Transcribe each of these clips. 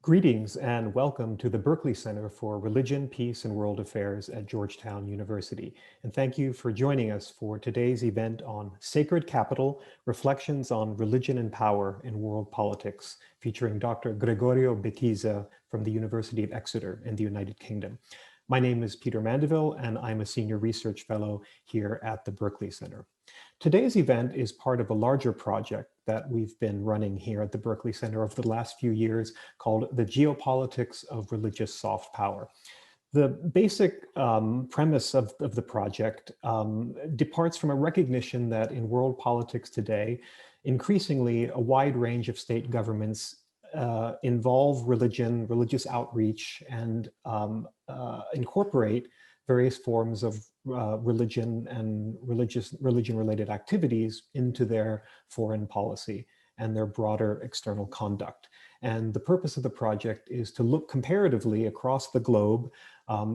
Greetings and welcome to the Berkeley Center for Religion, Peace, and World Affairs at Georgetown University. And thank you for joining us for today's event on Sacred Capital, Reflections on Religion and Power in World Politics, featuring Dr. Gregorio Betiza from the University of Exeter in the United Kingdom. My name is Peter Mandeville, and I'm a Senior Research Fellow here at the Berkeley Center. Today's event is part of a larger project that we've been running here at the Berkeley Center over the last few years called The Geopolitics of Religious Soft Power. The basic premise of the project departs from a recognition that in world politics today, increasingly a wide range of state governments involve religion, religious outreach, and incorporate various forms of religion and religion-related activities into their foreign policy and their broader external conduct. And the purpose of the project is to look comparatively across the globe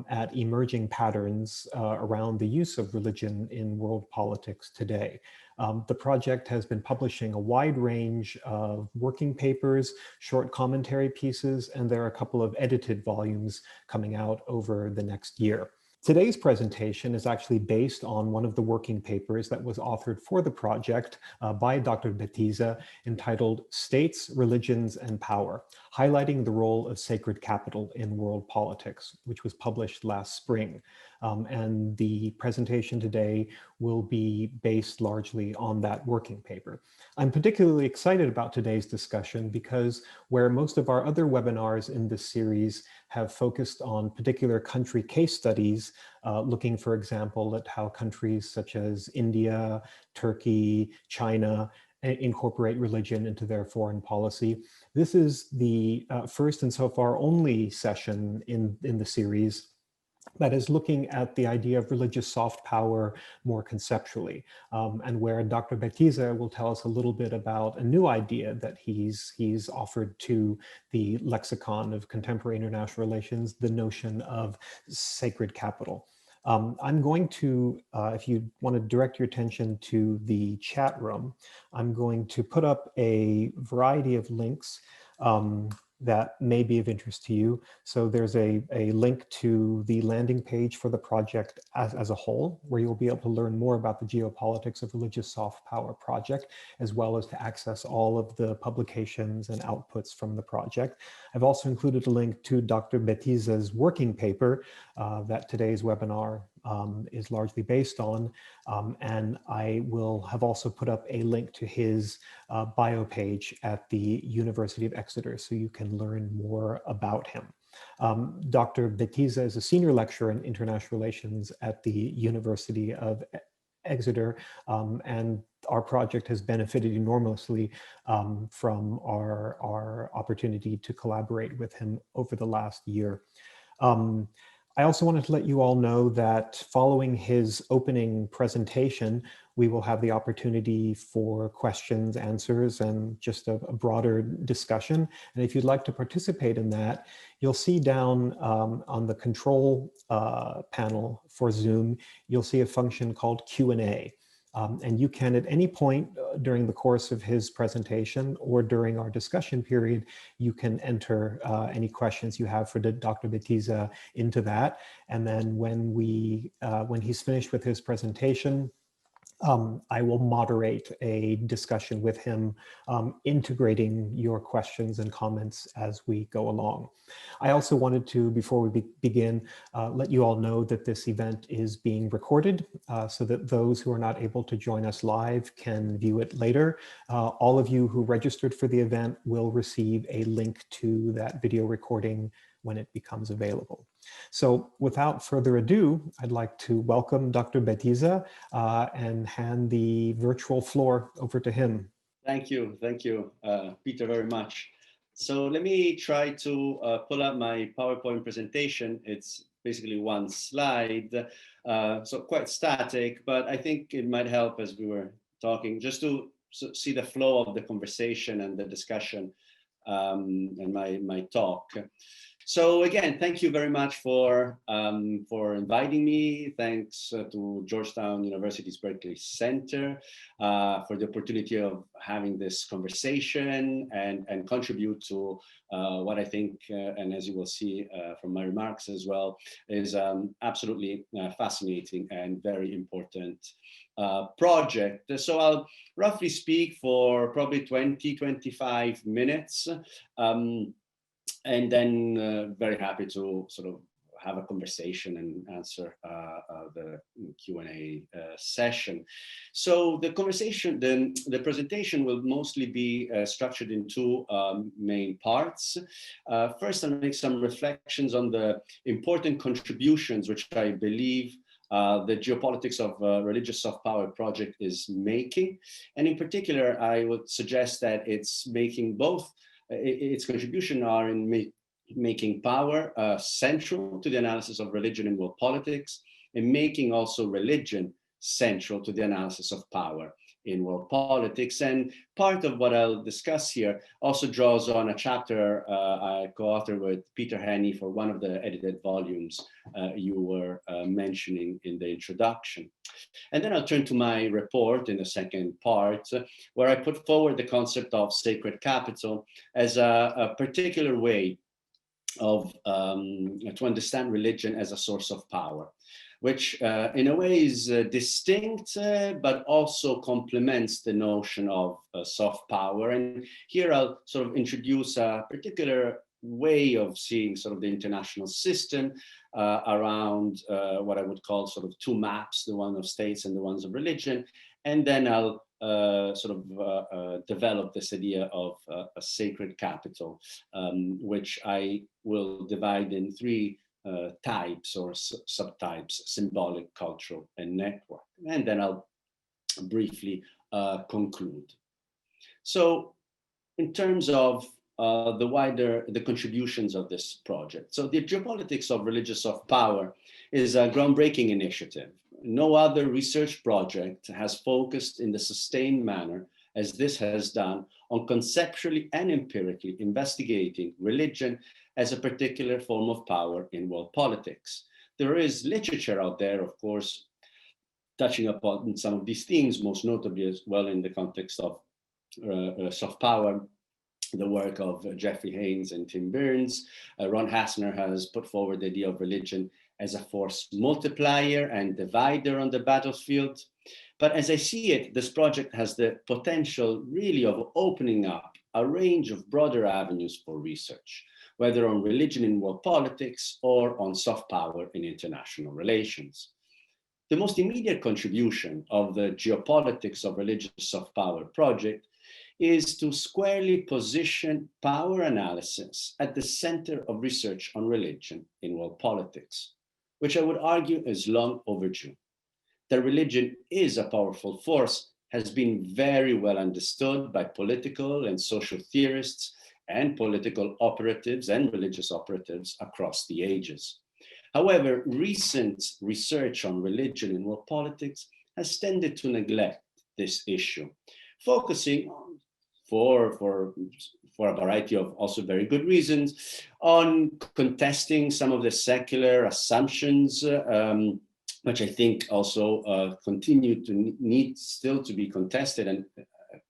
at emerging patterns around the use of religion in world politics today. The project has been publishing a wide range of working papers, short commentary pieces, and there are a couple of edited volumes coming out over the next year. Today's presentation is actually based on one of the working papers that was authored for the project by Dr. Betiza, entitled States, Religions, and Power, highlighting the role of sacred capital in world politics, which was published last spring. And the presentation today will be based largely on that working paper. I'm particularly excited about today's discussion because where most of our other webinars in this series have focused on particular country case studies, looking, for example, at how countries such as India, Turkey, China incorporate religion into their foreign policy. This is the first and so far only session in the series that is looking at the idea of religious soft power more conceptually, and where Dr. Betiza will tell us a little bit about a new idea that he's offered to the lexicon of contemporary international relations, the notion of sacred capital. I'm going to, if you want to direct your attention to the chat room, I'm going to put up a variety of links that may be of interest to you. So there's a link to the landing page for the project as a whole, where you'll be able to learn more about the Geopolitics of Religious Soft Power project, as well as to access all of the publications and outputs from the project. I've also included a link to Dr. Betiza's working paper that today's webinar is largely based on. And I will have also put up a link to his bio page at the University of Exeter, so you can learn more about him. Dr. Betiza is a senior lecturer in international relations at the University of Exeter, and our project has benefited enormously from our opportunity to collaborate with him over the last year. I also wanted to let you all know that following his opening presentation, we will have the opportunity for questions, answers, and just a broader discussion. And if you'd like to participate in that, you'll see down on the control panel for Zoom, you'll see a function called Q&A. And you can, at any point during the course of his presentation or during our discussion period, you can enter any questions you have for Dr. Betiza into that. And then when he's finished with his presentation, I will moderate a discussion with him, integrating your questions and comments as we go along. I also wanted to, before we begin, let you all know that this event is being recorded so that those who are not able to join us live can view it later. All of you who registered for the event will receive a link to that video recording when it becomes available. So without further ado, I'd like to welcome Dr. Betiza and hand the virtual floor over to him. Thank you, Peter, very much. So let me try to pull up my PowerPoint presentation. It's basically one slide, so quite static, but I think it might help as we were talking, just to see the flow of the conversation and the discussion and my talk. So again, thank you very much for inviting me. Thanks to Georgetown University's Berkeley Center for the opportunity of having this conversation and contribute to what I think, and as you will see from my remarks as well, is absolutely fascinating and very important project. So I'll roughly speak for probably 20-25 minutes. And then very happy to sort of have a conversation and answer the Q&A session. So the conversation, the presentation will mostly be structured in two main parts. First, I'll make some reflections on the important contributions which I believe the Geopolitics of Religious Soft Power project is making. And in particular, I would suggest that it's making both its contribution are in making power central to the analysis of religion and world politics, and making also religion central to the analysis of power in world politics. And part of what I'll discuss here also draws on a chapter I co-authored with Peter Henney for one of the edited volumes you were mentioning in the introduction. And then I'll turn to my report in the second part, where I put forward the concept of sacred capital as a particular way of to understand religion as a source of power, which in a way is distinct, but also complements the notion of soft power. And here I'll sort of introduce a particular way of seeing sort of the international system around what I would call sort of two maps, the one of states and the ones of religion. And then I'll develop this idea of a sacred capital, which I will divide in three types or subtypes: symbolic, cultural, and network. And then I'll briefly conclude. So in terms of the contributions of this project. So the Geopolitics of Religious Soft Power is a groundbreaking initiative. No other research project has focused in the sustained manner as this has done on conceptually and empirically investigating religion as a particular form of power in world politics. There is literature out there, of course, touching upon some of these themes, most notably as well in the context of soft power, the work of Jeffrey Haynes and Tim Burns. Ron Hassner has put forward the idea of religion as a force multiplier and divider on the battlefield. But as I see it, this project has the potential really of opening up a range of broader avenues for research, whether on religion in world politics or on soft power in international relations. The most immediate contribution of the Geopolitics of Religious Soft Power project is to squarely position power analysis at the center of research on religion in world politics, which I would argue is long overdue. That religion is a powerful force has been very well understood by political and social theorists and political operatives and religious operatives across the ages. However, recent research on religion in world politics has tended to neglect this issue, focusing on for a variety of also very good reasons, on contesting some of the secular assumptions, which I think also continue to need still to be contested. And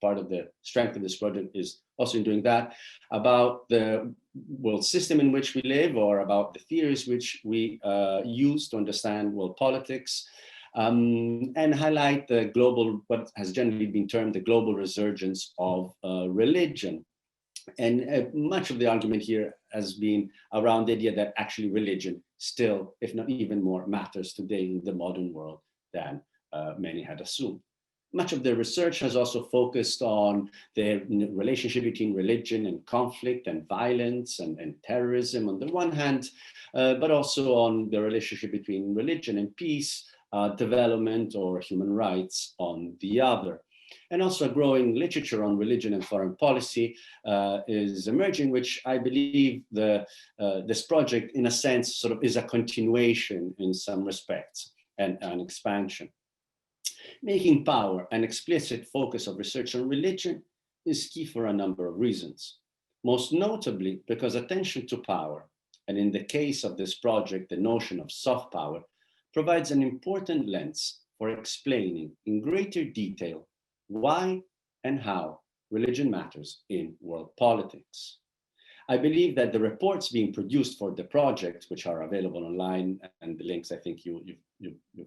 part of the strength of this project is also in doing that, about the world system in which we live, or about the theories which we use to understand world politics. And highlight the global, what has generally been termed the global resurgence of religion. And much of the argument here has been around the idea that actually religion still, if not even more, matters today in the modern world than many had assumed. Much of the research has also focused on the relationship between religion and conflict and violence and terrorism on the one hand, but also on the relationship between religion and peace, development or human rights on the other. And also a growing literature on religion and foreign policy is emerging, which I believe this project, in a sense, sort of is a continuation in some respects and an expansion. Making power an explicit focus of research on religion is key for a number of reasons. Most notably because attention to power, and in the case of this project, the notion of soft power, provides an important lens for explaining in greater detail why and how religion matters in world politics. I believe that the reports being produced for the project, which are available online, and the links I think you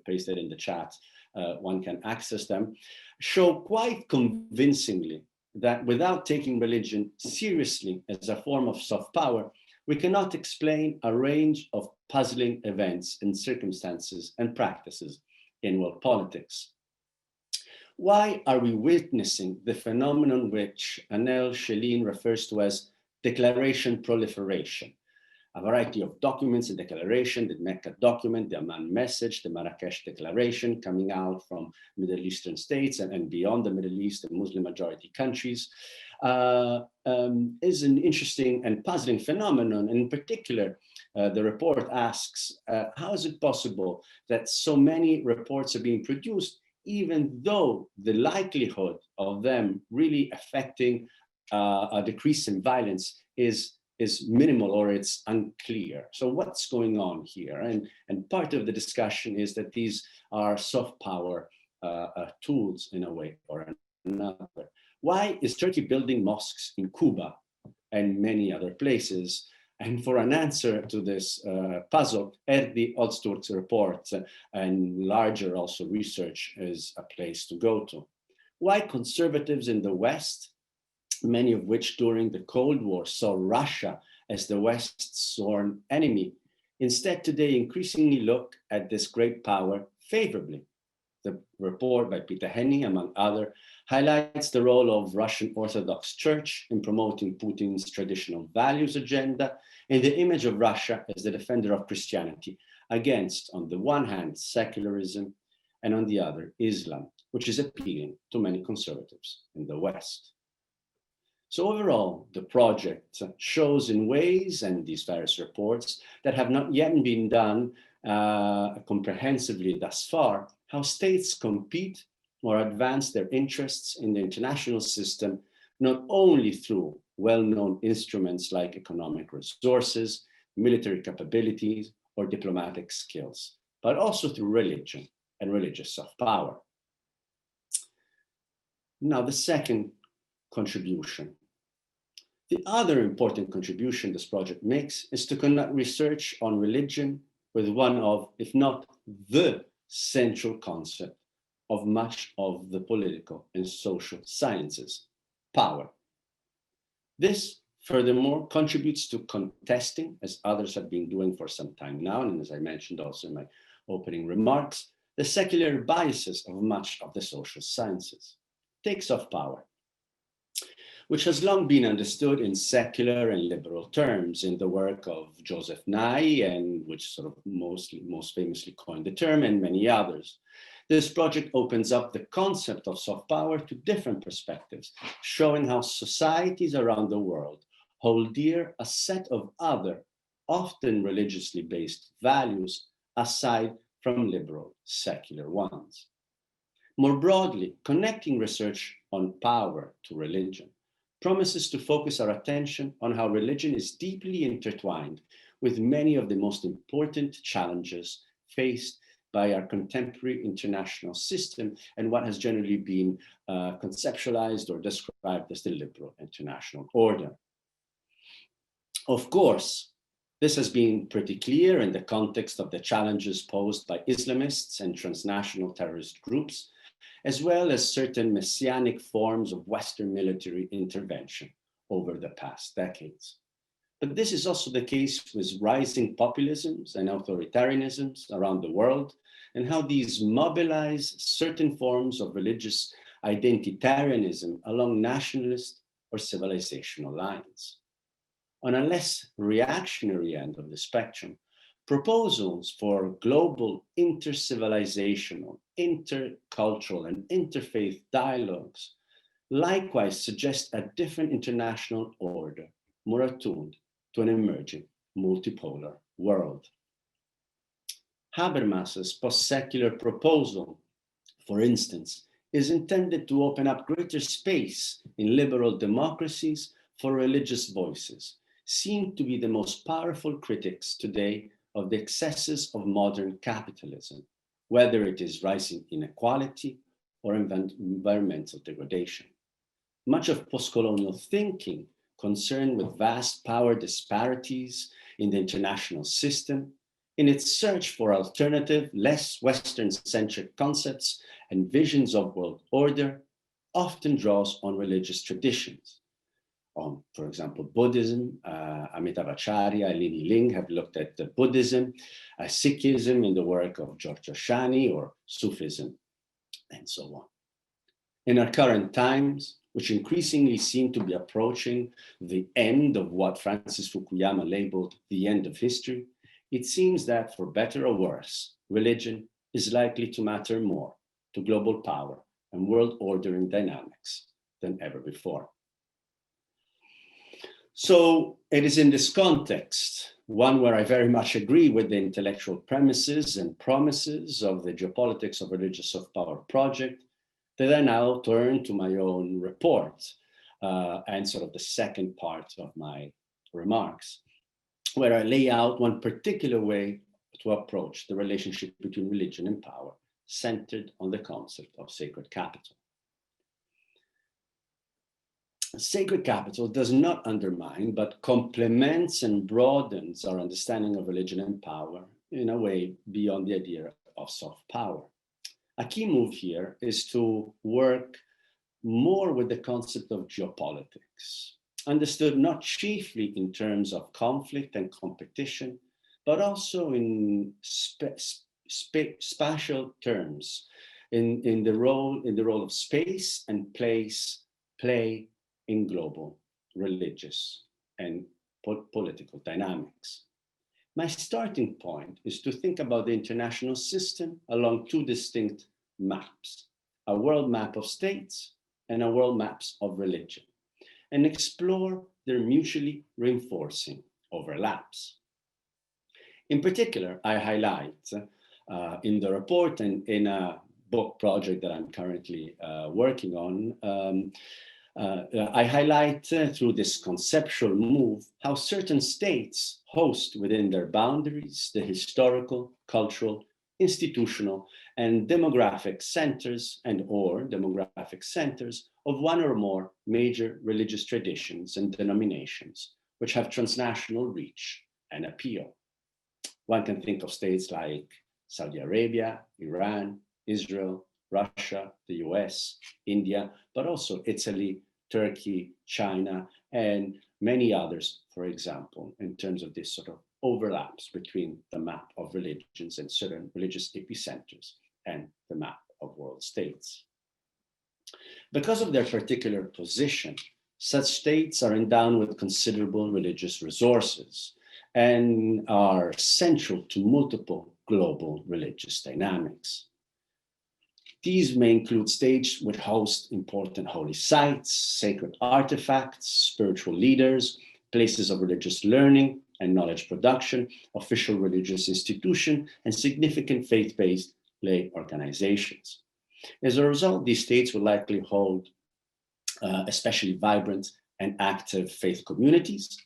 pasted in the chat, one can access them, show quite convincingly that without taking religion seriously as a form of soft power, we cannot explain a range of puzzling events and circumstances and practices in world politics. Why are we witnessing the phenomenon which Anel Shelin refers to as declaration proliferation? A variety of documents, the declaration, the Mecca document, the Amman message, the Marrakesh declaration coming out from Middle Eastern states and beyond the Middle East and Muslim majority countries is an interesting and puzzling phenomenon. In particular, the report asks, how is it possible that so many reports are being produced, even though the likelihood of them really affecting a decrease in violence is minimal or it's unclear? So what's going on here? And part of the discussion is that these are soft power tools in a way or another. Why is Turkey building mosques in Cuba and many other places? And for an answer to this puzzle, Erdi Öztürk's report and larger also research is a place to go to. Why conservatives in the West, many of which during the Cold War saw Russia as the West's sworn enemy, instead today increasingly look at this great power favorably? The report by Peter Henning, among others, highlights the role of Russian Orthodox Church in promoting Putin's traditional values agenda and the image of Russia as the defender of Christianity against, on the one hand, secularism, and on the other, Islam, which is appealing to many conservatives in the West. So overall, the project shows in ways, and these various reports, that have not yet been done comprehensively thus far, how states compete or advance their interests in the international system, not only through well-known instruments like economic resources, military capabilities, or diplomatic skills, but also through religion and religious soft power. Now, the second contribution. The other important contribution this project makes is to conduct research on religion with one of, if not the central concept of much of the political and social sciences, power. This, furthermore, contributes to contesting, as others have been doing for some time now, and as I mentioned also in my opening remarks, the secular biases of much of the social sciences. Take soft power, which has long been understood in secular and liberal terms in the work of Joseph Nye, and which sort of most famously coined the term, and many others. This project opens up the concept of soft power to different perspectives, showing how societies around the world hold dear a set of other, often religiously based values aside from liberal secular ones. More broadly, connecting research on power to religion promises to focus our attention on how religion is deeply intertwined with many of the most important challenges faced by our contemporary international system and what has generally been conceptualized or described as the liberal international order. Of course, this has been pretty clear in the context of the challenges posed by Islamists and transnational terrorist groups, as well as certain messianic forms of Western military intervention over the past decades. But this is also the case with rising populisms and authoritarianisms around the world, and how these mobilize certain forms of religious identitarianism along nationalist or civilizational lines. On a less reactionary end of the spectrum, proposals for global intercivilizational, intercultural, and interfaith dialogues likewise suggest a different international order, more attuned to an emerging multipolar world. Habermas's post-secular proposal, for instance, is intended to open up greater space in liberal democracies for religious voices, seem to be the most powerful critics today of the excesses of modern capitalism, whether it is rising inequality or environmental degradation. Much of post-colonial thinking concerned with vast power disparities in the international system, in its search for alternative, less Western-centric concepts and visions of world order, often draws on religious traditions. For example, Buddhism, Amitabhacharya and Lini Ling have looked at Buddhism, Sikhism in the work of Giorgio Shani, or Sufism, and so on. In our current times, which increasingly seem to be approaching the end of what Francis Fukuyama labeled the end of history, it seems that, for better or worse, religion is likely to matter more to global power and world ordering dynamics than ever before. So it is in this context, one where I very much agree with the intellectual premises and promises of the Geopolitics of Religious Soft Power project, that I now turn to my own report and sort of the second part of my remarks, where I lay out one particular way to approach the relationship between religion and power, centered on the concept of sacred capital. Sacred capital does not undermine, but complements and broadens our understanding of religion and power in a way beyond the idea of soft power. A key move here is to work more with the concept of geopolitics, understood not chiefly in terms of conflict and competition, but also in spatial terms, in the role of space and play in global religious and political dynamics. My starting point is to think about the international system along two distinct maps, a world map of states and a world map of religion, and explore their mutually reinforcing overlaps. In particular, I highlight in the report and in a book project that I'm currently working on, I highlight through this conceptual move how certain states host within their boundaries the historical, cultural, institutional, and demographic centers of one or more major religious traditions and denominations, which have transnational reach and appeal. One can think of states like Saudi Arabia, Iran, Israel, Russia, the US, India, but also Italy, Turkey, China, and many others, for example, in terms of this sort of overlaps between the map of religions and certain religious epicenters and the map of world states. Because of their particular position, such states are endowed with considerable religious resources and are central to multiple global religious dynamics. These may include states which host important holy sites, sacred artifacts, spiritual leaders, places of religious learning and knowledge production, official religious institutions, and significant faith-based lay organizations. As a result, these states will likely hold especially vibrant and active faith communities,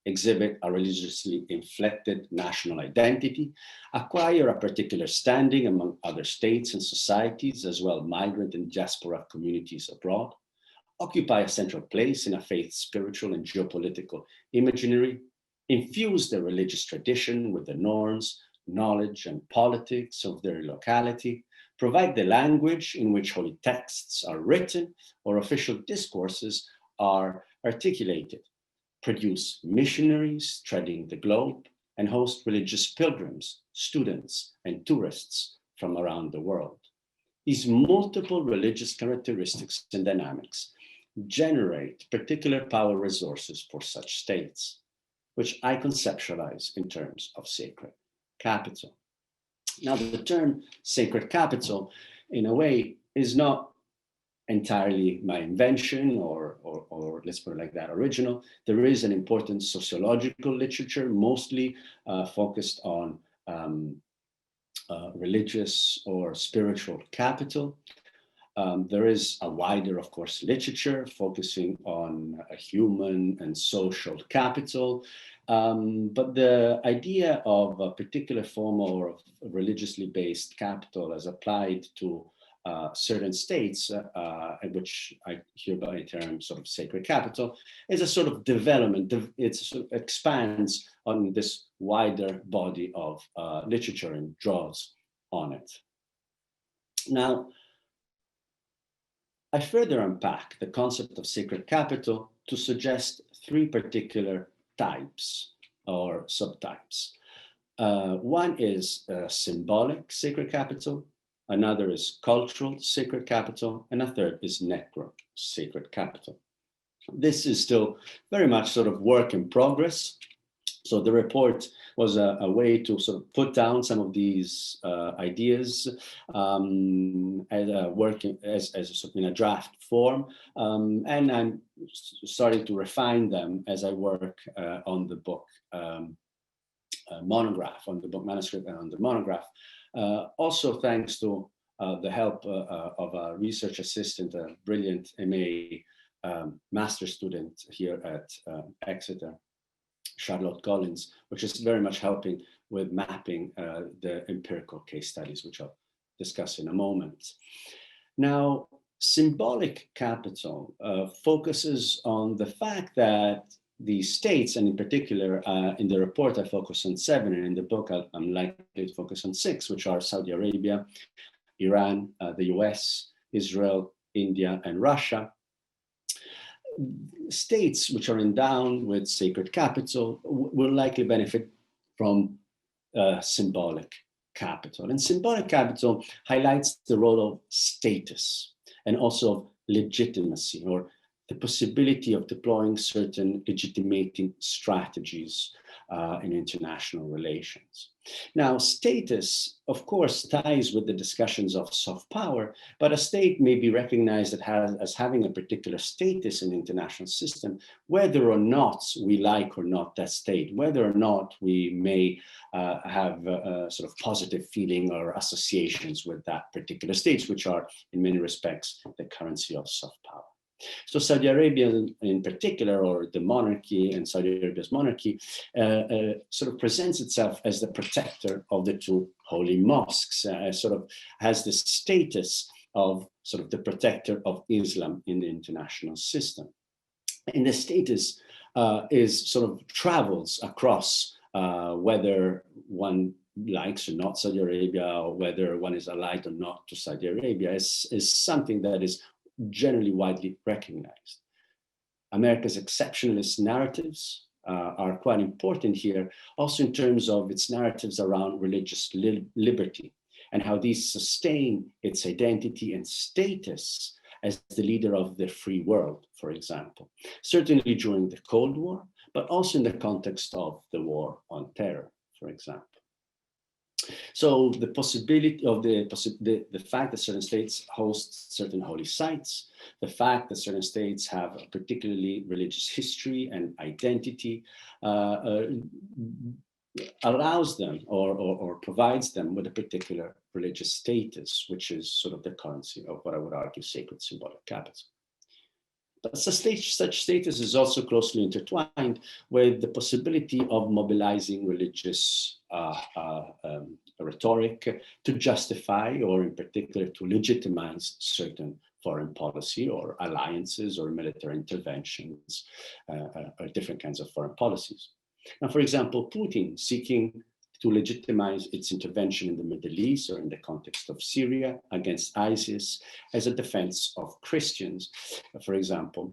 exhibit a religiously inflected national identity, acquire a particular standing among other states and societies, as well as migrant and diaspora communities abroad, occupy a central place in a faith, spiritual, and geopolitical imaginary, infuse their religious tradition with the norms, knowledge, and politics of their locality, provide the language in which holy texts are written or official discourses are articulated, produce missionaries treading the globe, and host religious pilgrims, students, and tourists from around the world. These multiple religious characteristics and dynamics generate particular power resources for such states, which I conceptualize in terms of sacred capital. Now, the term sacred capital, in a way, is not entirely my invention or let's put it like that, original. There is an important sociological literature, mostly focused on religious or spiritual capital. There is a wider, of course, literature focusing on a human and social capital. But the idea of a particular form of religiously based capital as applied to certain states, which I hereby term sort of sacred capital, is a sort of development. It sort of expands on this wider body of literature and draws on it. Now, I further unpack the concept of sacred capital to suggest three particular types or subtypes. One is symbolic sacred capital, another is cultural sacred capital, and a third is necro sacred capital. This is still very much sort of work in progress. So the report was a way to sort of put down some of these ideas and working as in a draft form. And I'm starting to refine them as I work on the book monograph, on the book manuscript and on the monograph. Also thanks to the help of a research assistant, a brilliant MA master student here at Exeter, Charlotte Collins, which is very much helping with mapping the empirical case studies, which I'll discuss in a moment. Now, symbolic capital focuses on the fact that the states, and in particular, in the report I focus on 7, and in the book I'm likely to focus on 6, which are Saudi Arabia, Iran, the US, Israel, India, and Russia. States which are endowed with sacred capital will likely benefit from symbolic capital. And symbolic capital highlights the role of status and also of legitimacy, or the possibility of deploying certain legitimating strategies in international relations. Now, status, of course, ties with the discussions of soft power, but a state may be recognized as having a particular status in the international system, whether or not we like or not that state, whether or not we may have a sort of positive feeling or associations with that particular state, which are in many respects the currency of soft power. So Saudi Arabia in particular, or the monarchy and Saudi Arabia's monarchy, sort of presents itself as the protector of the two holy mosques, sort of has the status of sort of the protector of Islam in the international system. And the status is sort of travels across whether one likes or not Saudi Arabia, or whether one is allied or not to Saudi Arabia, is something that is generally widely recognized. America's exceptionalist narratives are quite important here, also in terms of its narratives around religious liberty and how these sustain its identity and status as the leader of the free world, for example, certainly during the Cold War, but also in the context of the war on terror, for example. So the possibility of the fact that certain states host certain holy sites, the fact that certain states have a particularly religious history and identity allows them or provides them with a particular religious status, which is sort of the currency of what I would argue sacred symbolic capital. But such status is also closely intertwined with the possibility of mobilizing religious rhetoric to justify, or in particular to legitimize, certain foreign policy or alliances or military interventions or different kinds of foreign policies. Now, for example, Putin seeking to legitimize its intervention in the Middle East or in the context of Syria against ISIS as a defense of Christians, for example,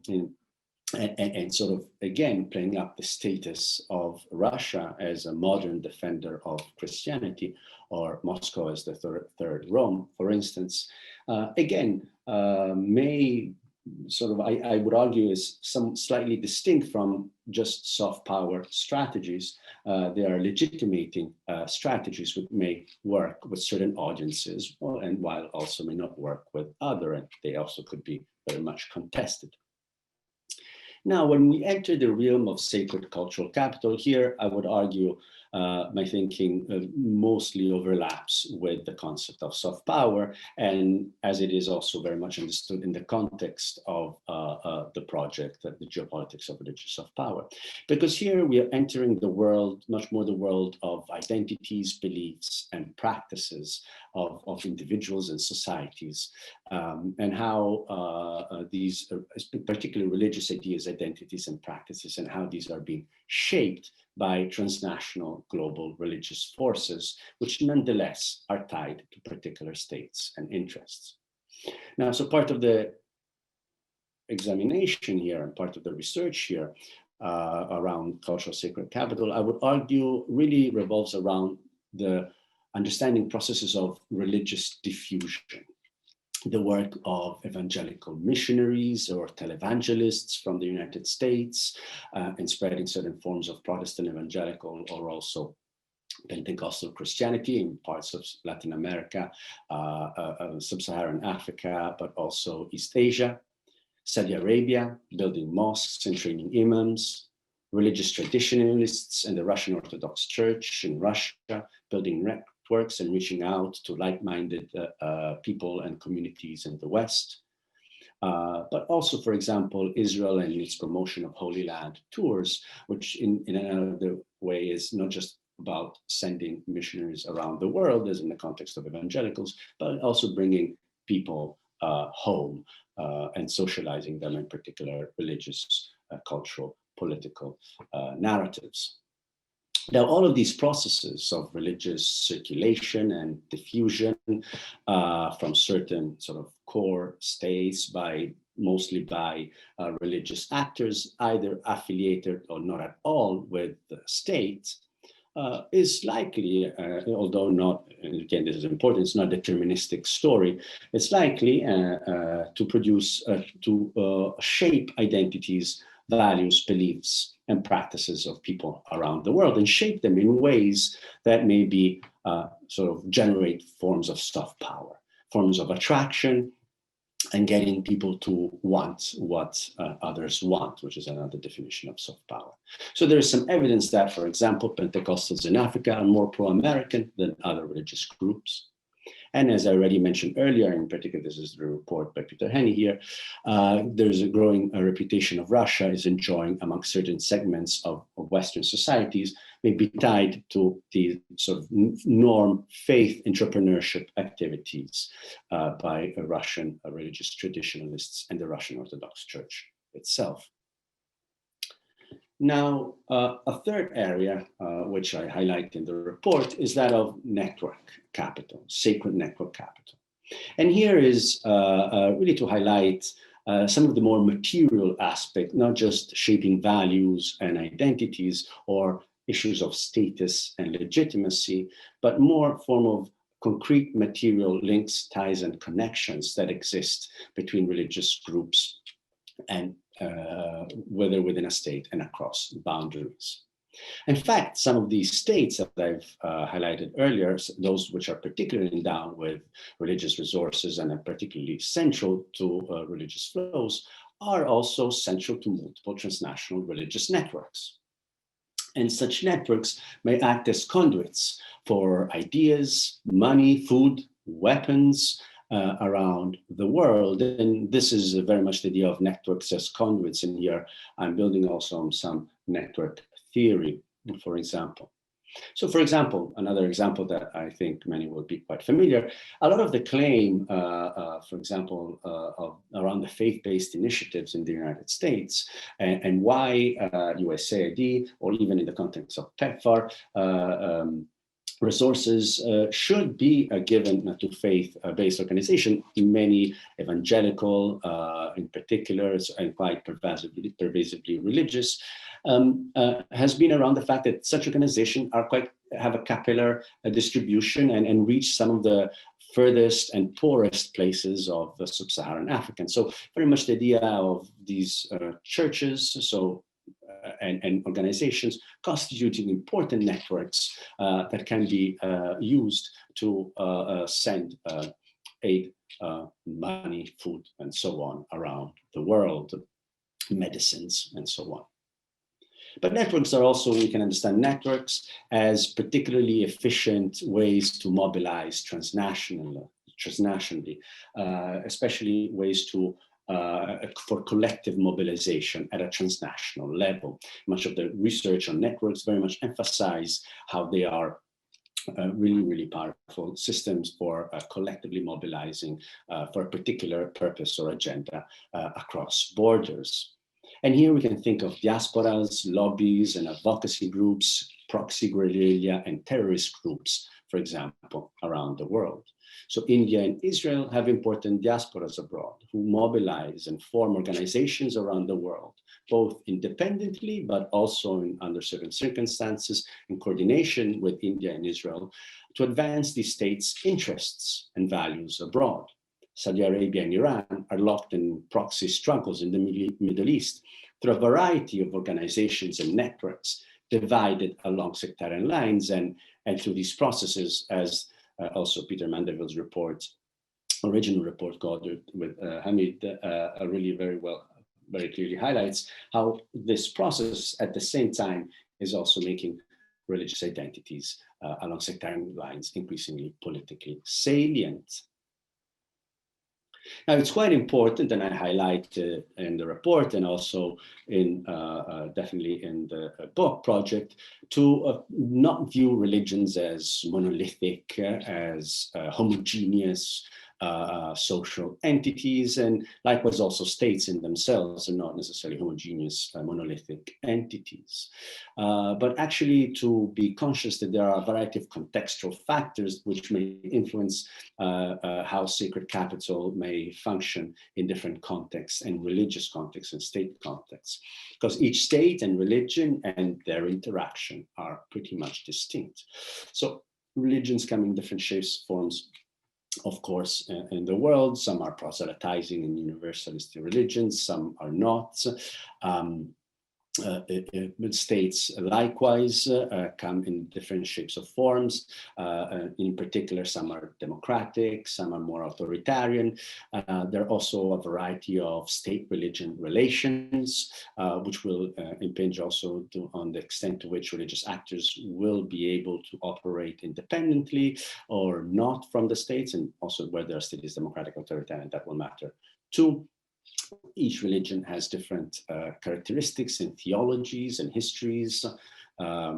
and sort of, again, playing up the status of Russia as a modern defender of Christianity, or Moscow as the third Rome, for instance, again, may sort of, I would argue, is some slightly distinct from just soft power strategies. They are legitimating strategies which may work with certain audiences, and while also may not work with other, and they also could be very much contested. Now, when we enter the realm of sacred cultural capital, here I would argue my thinking mostly overlaps with the concept of soft power, and as it is also very much understood in the context of the project, the geopolitics of religious soft power. Because here we are entering the world, much more the world of identities, beliefs, and practices of individuals and societies, and how these, particularly religious ideas, identities, and practices, and how these are being shaped by transnational global religious forces, which nonetheless are tied to particular states and interests. Now, so part of the examination here and part of the research here around cultural sacred capital, I would argue, really revolves around the understanding processes of religious diffusion, the work of evangelical missionaries or televangelists from the United States in spreading certain forms of Protestant evangelical or also Pentecostal Christianity in parts of Latin America, Sub-Saharan Africa, but also East Asia, Saudi Arabia, building mosques and training imams, religious traditionalists in the Russian Orthodox Church in Russia, building networks and reaching out to like-minded people and communities in the West. But also, for example, Israel and its promotion of Holy Land tours, which in another way is not just about sending missionaries around the world, as in the context of evangelicals, but also bringing people home and socializing them in particular religious, cultural, political narratives. Now, all of these processes of religious circulation and diffusion from certain sort of core states mostly by religious actors, either affiliated or not at all with the state, is likely, although not, again, this is important, it's not a deterministic story, it's likely to produce, to shape identities, values, beliefs, and practices of people around the world and shape them in ways that maybe sort of generate forms of soft power, forms of attraction, and getting people to want what others want, which is another definition of soft power. So there is some evidence that, for example, Pentecostals in Africa are more pro-American than other religious groups. And as I already mentioned earlier, in particular, this is the report by Peter Henney here, there's a growing reputation of Russia is enjoying among certain segments of Western societies, may be tied to the sort of norm faith entrepreneurship activities by Russian religious traditionalists and the Russian Orthodox Church itself. Now, a third area, which I highlight in the report, is that of network capital, sacred network capital. And here is really to highlight some of the more material aspects, not just shaping values and identities or issues of status and legitimacy, but more form of concrete material links, ties, and connections that exist between religious groups and whether within a state and across boundaries. In fact, some of these states that I've highlighted earlier, those which are particularly endowed with religious resources and are particularly central to religious flows, are also central to multiple transnational religious networks. And such networks may act as conduits for ideas, money, food, weapons, around the world. And this is very much the idea of networks as conduits. And here I'm building also on some network theory, for example. So for example, another example that I think many will be quite familiar, a lot of the claim, for example, around the faith-based initiatives in the United States and why USAID, or even in the context of PEPFAR, resources should be given to faith-based organization. Many evangelical, in particular, and quite pervasively religious, has been around the fact that such organizations are have a capillary distribution and reach some of the furthest and poorest places of the sub-Saharan Africa. So very much the idea of these churches, and organizations constituting important networks that can be used to send aid, money, food, and so on around the world, medicines, and so on. But networks are also, we can understand networks as particularly efficient ways to mobilize transnationally, especially ways to for collective mobilization at a transnational level. Much of the research on networks very much emphasize how they are really powerful systems for collectively mobilizing for a particular purpose or agenda across borders. And here we can think of diasporas, lobbies, and advocacy groups, proxy guerrilla, and terrorist groups, for example, around the world. So India and Israel have important diasporas abroad who mobilize and form organizations around the world, both independently, but also under certain circumstances in coordination with India and Israel to advance the states' interests and values abroad. Saudi Arabia and Iran are locked in proxy struggles in the Middle East through a variety of organizations and networks divided along sectarian lines, and through these processes, as also Peter Mandeville's original report co-authored with Hamid, really very clearly highlights how this process at the same time is also making religious identities along sectarian lines increasingly politically salient. Now, it's quite important, and I highlight in the report and also in definitely in the book project, to not view religions as monolithic, as homogeneous social entities, and likewise also states in themselves are not necessarily homogeneous monolithic entities, but actually to be conscious that there are a variety of contextual factors which may influence how sacred capital may function in different contexts and religious contexts and state contexts, because each state and religion and their interaction are pretty much distinct. So religions come in different shapes, forms, of course, in the world. Some are proselytizing and universalist religions, some are not. States likewise come in different shapes of forms. In particular, some are democratic, some are more authoritarian. There are also a variety of state-religion relations, which will impinge also on the extent to which religious actors will be able to operate independently or not from the states, and also whether a state is democratic, authoritarian, that will matter too. Each religion has different characteristics and theologies and histories. I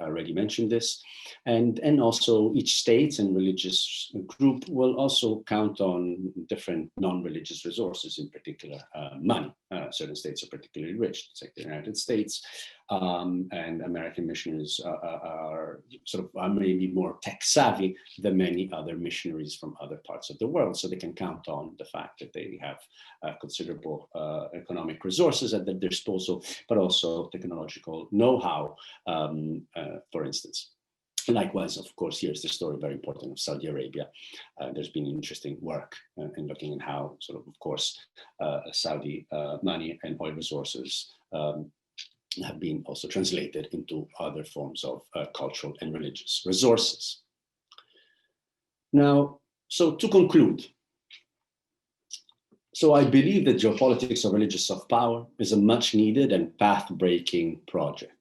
already mentioned this. And also each state and religious group will also count on different non-religious resources, in particular money. Certain states are particularly rich, like the United States, and American missionaries are maybe more tech savvy than many other missionaries from other parts of the world. So they can count on the fact that they have considerable economic resources at their disposal, but also technological know-how, for instance. Likewise, of course, here's the story, very important, of Saudi Arabia. There's been interesting work in looking at how, of course, Saudi money and oil resources have been also translated into other forms of cultural and religious resources. Now, so to conclude, so I believe that geopolitics of religious soft power is a much needed and path-breaking project.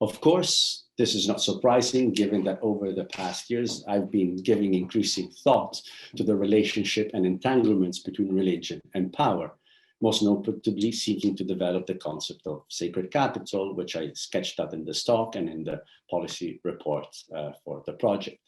Of course, this is not surprising, given that over the past years, I've been giving increasing thought to the relationship and entanglements between religion and power, most notably seeking to develop the concept of sacred capital, which I sketched out in this talk and in the policy report for the project.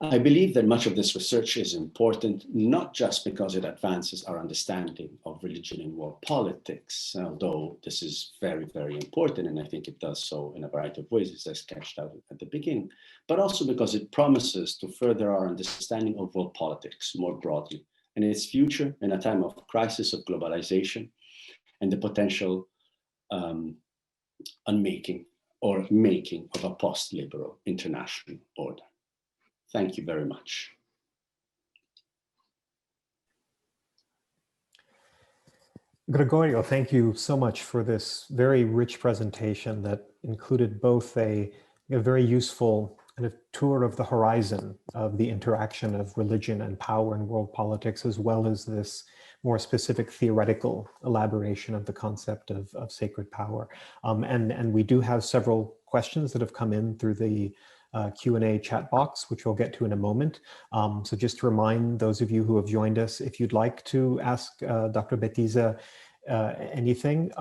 I believe that much of this research is important, not just because it advances our understanding of religion and world politics, although this is very, very important, and I think it does so in a variety of ways, as I sketched out at the beginning, but also because it promises to further our understanding of world politics more broadly and its future in a time of crisis of globalization and the potential unmaking or making of a post-liberal international order. Thank you very much. Gregorio, thank you so much for this very rich presentation that included both a very useful kind of tour of the horizon of the interaction of religion and power in world politics, as well as this more specific theoretical elaboration of the concept of sacred power. And we do have several questions that have come in through the Q&A chat box, which we'll get to in a moment. So just to remind those of you who have joined us, if you'd like to ask Dr. Betiza anything,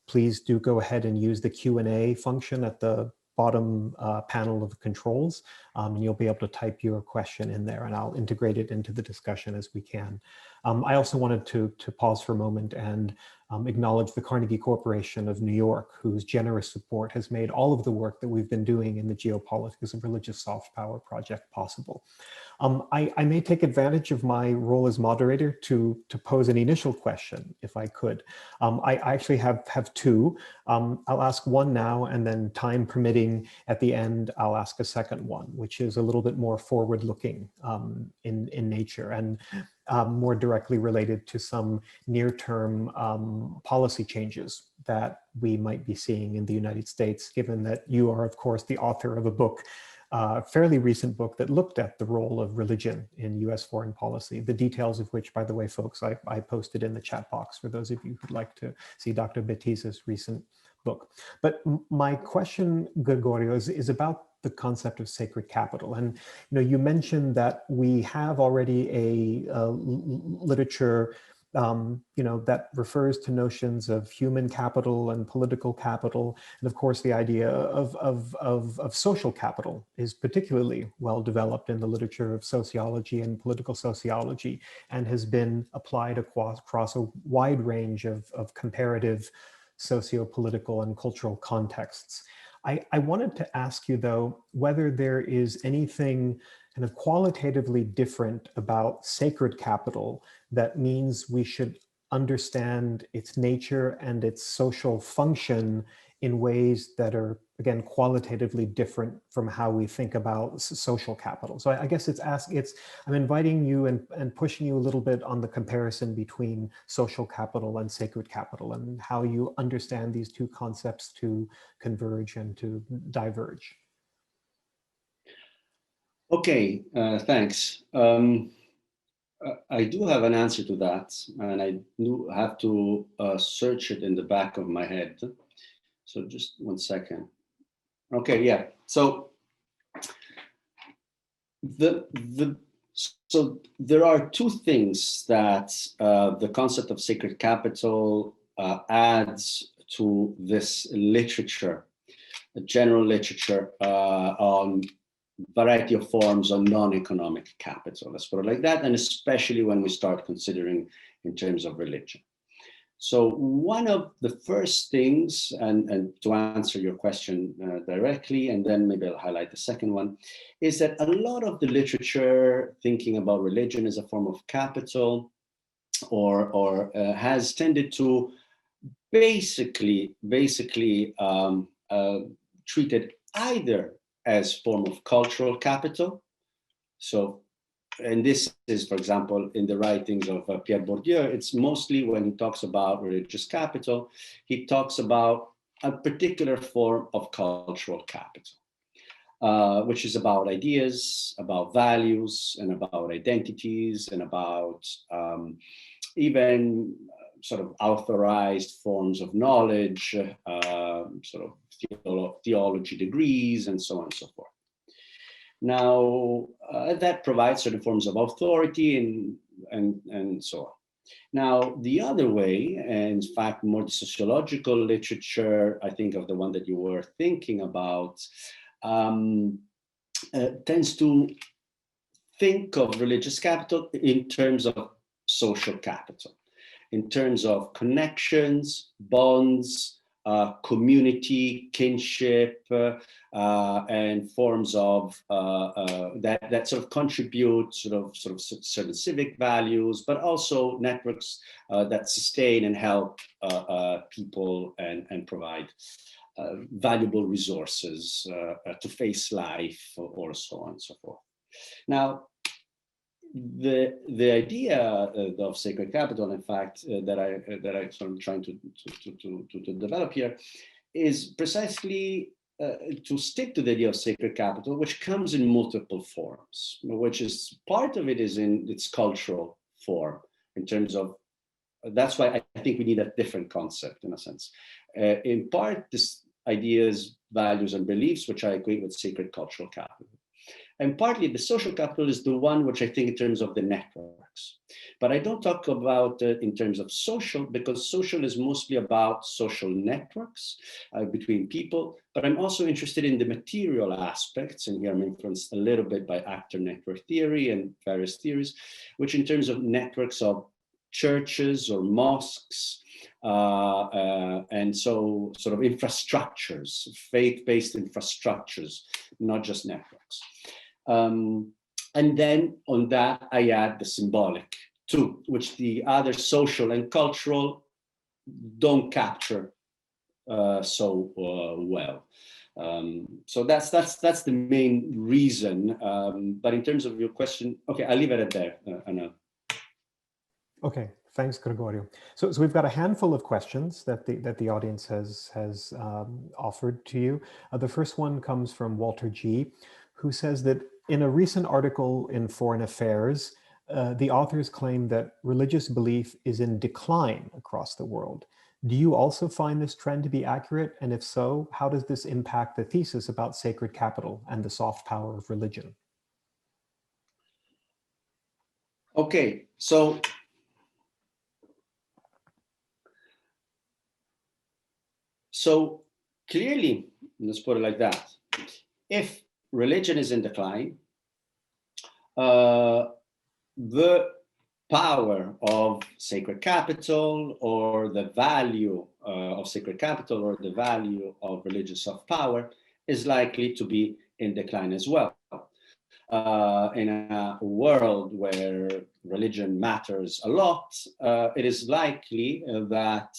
please do go ahead and use the Q&A function at the bottom panel of the controls, and you'll be able to type your question in there, and I'll integrate it into the discussion as we can. I also wanted to pause for a moment and acknowledge the Carnegie Corporation of New York, whose generous support has made all of the work that we've been doing in the Geopolitics of Religious Soft Power project possible. I may take advantage of my role as moderator to pose an initial question, if I could. I actually have two. I'll ask one now, and then time permitting at the end, I'll ask a second one, which is a little bit more forward-looking in nature and more directly related to some near-term policy changes that we might be seeing in the United States, given that you are, of course, the author of a book, fairly recent book that looked at the role of religion in US foreign policy, the details of which, by the way, folks, I posted in the chat box for those of you who'd like to see Dr. Betiza's recent book. But my question, Gregorio, is about the concept of sacred capital. And you mentioned that we have already a literature that refers to notions of human capital and political capital. And of course, the idea of social capital is particularly well developed in the literature of sociology and political sociology, and has been applied across a wide range of comparative socio-political and cultural contexts. I wanted to ask you, though, whether there is anything kind of qualitatively different about sacred capital that means we should understand its nature and its social function in ways that are, again, qualitatively different from how we think about social capital. So I guess I'm inviting you and pushing you a little bit on the comparison between social capital and sacred capital, and how you understand these two concepts to converge and to diverge. Okay, thanks. I do have an answer to that, and I do have to search it in the back of my head. So just 1 second. Okay, yeah. So so there are two things that the concept of sacred capital adds to this literature, a general literature on variety of forms of non-economic capital, let's put it like that, and especially when we start considering in terms of religion. So one of the first things, and to answer your question directly, and then maybe I'll highlight the second one, is that a lot of the literature thinking about religion as a form of capital or has tended to basically treat it either as form of cultural capital. So, and this is, for example, in the writings of Pierre Bourdieu, it's mostly when he talks about religious capital, he talks about a particular form of cultural capital, which is about ideas, about values, and about identities, and about even sort of authorized forms of knowledge, sort of theology degrees, and so on and so forth. Now, that provides certain forms of authority and so on. Now, the other way, and in fact, more the sociological literature, I think of the one that you were thinking about, tends to think of religious capital in terms of social capital, in terms of connections, bonds, community, kinship, and forms of that sort of contribute sort of certain civic values, but also networks that sustain and help people and provide valuable resources to face life, or so on and so forth. Now, the idea of sacred capital, in fact, that I sort of trying to develop here, is precisely to stick to the idea of sacred capital, which comes in multiple forms, which is part of it is in its cultural form, in terms of that's why I think we need a different concept in a sense. In part, this ideas, values, and beliefs, which I equate with sacred cultural capital. And partly the social capital is the one which I think in terms of the networks. But I don't talk about it in terms of social, because social is mostly about social networks between people. But I'm also interested in the material aspects, and here I'm influenced a little bit by actor network theory and various theories, which in terms of networks of churches or mosques, and so sort of infrastructures, faith-based infrastructures, not just networks. And then on that, I add the symbolic too, which the other social and cultural don't capture so well. So that's the main reason. But in terms of your question, okay, I'll leave it at there, Anna. Okay, thanks, Gregorio. So we've got a handful of questions that the audience has offered to you. The first one comes from Walter G., who says that in a recent article in Foreign Affairs, the authors claim that religious belief is in decline across the world. Do you also find this trend to be accurate? And if so, how does this impact the thesis about sacred capital and the soft power of religion? Okay, so clearly, let's put it like that. If religion is in decline, the power of sacred capital or the value of sacred capital or the value of religious soft power is likely to be in decline as well. In a world where religion matters a lot, it is likely that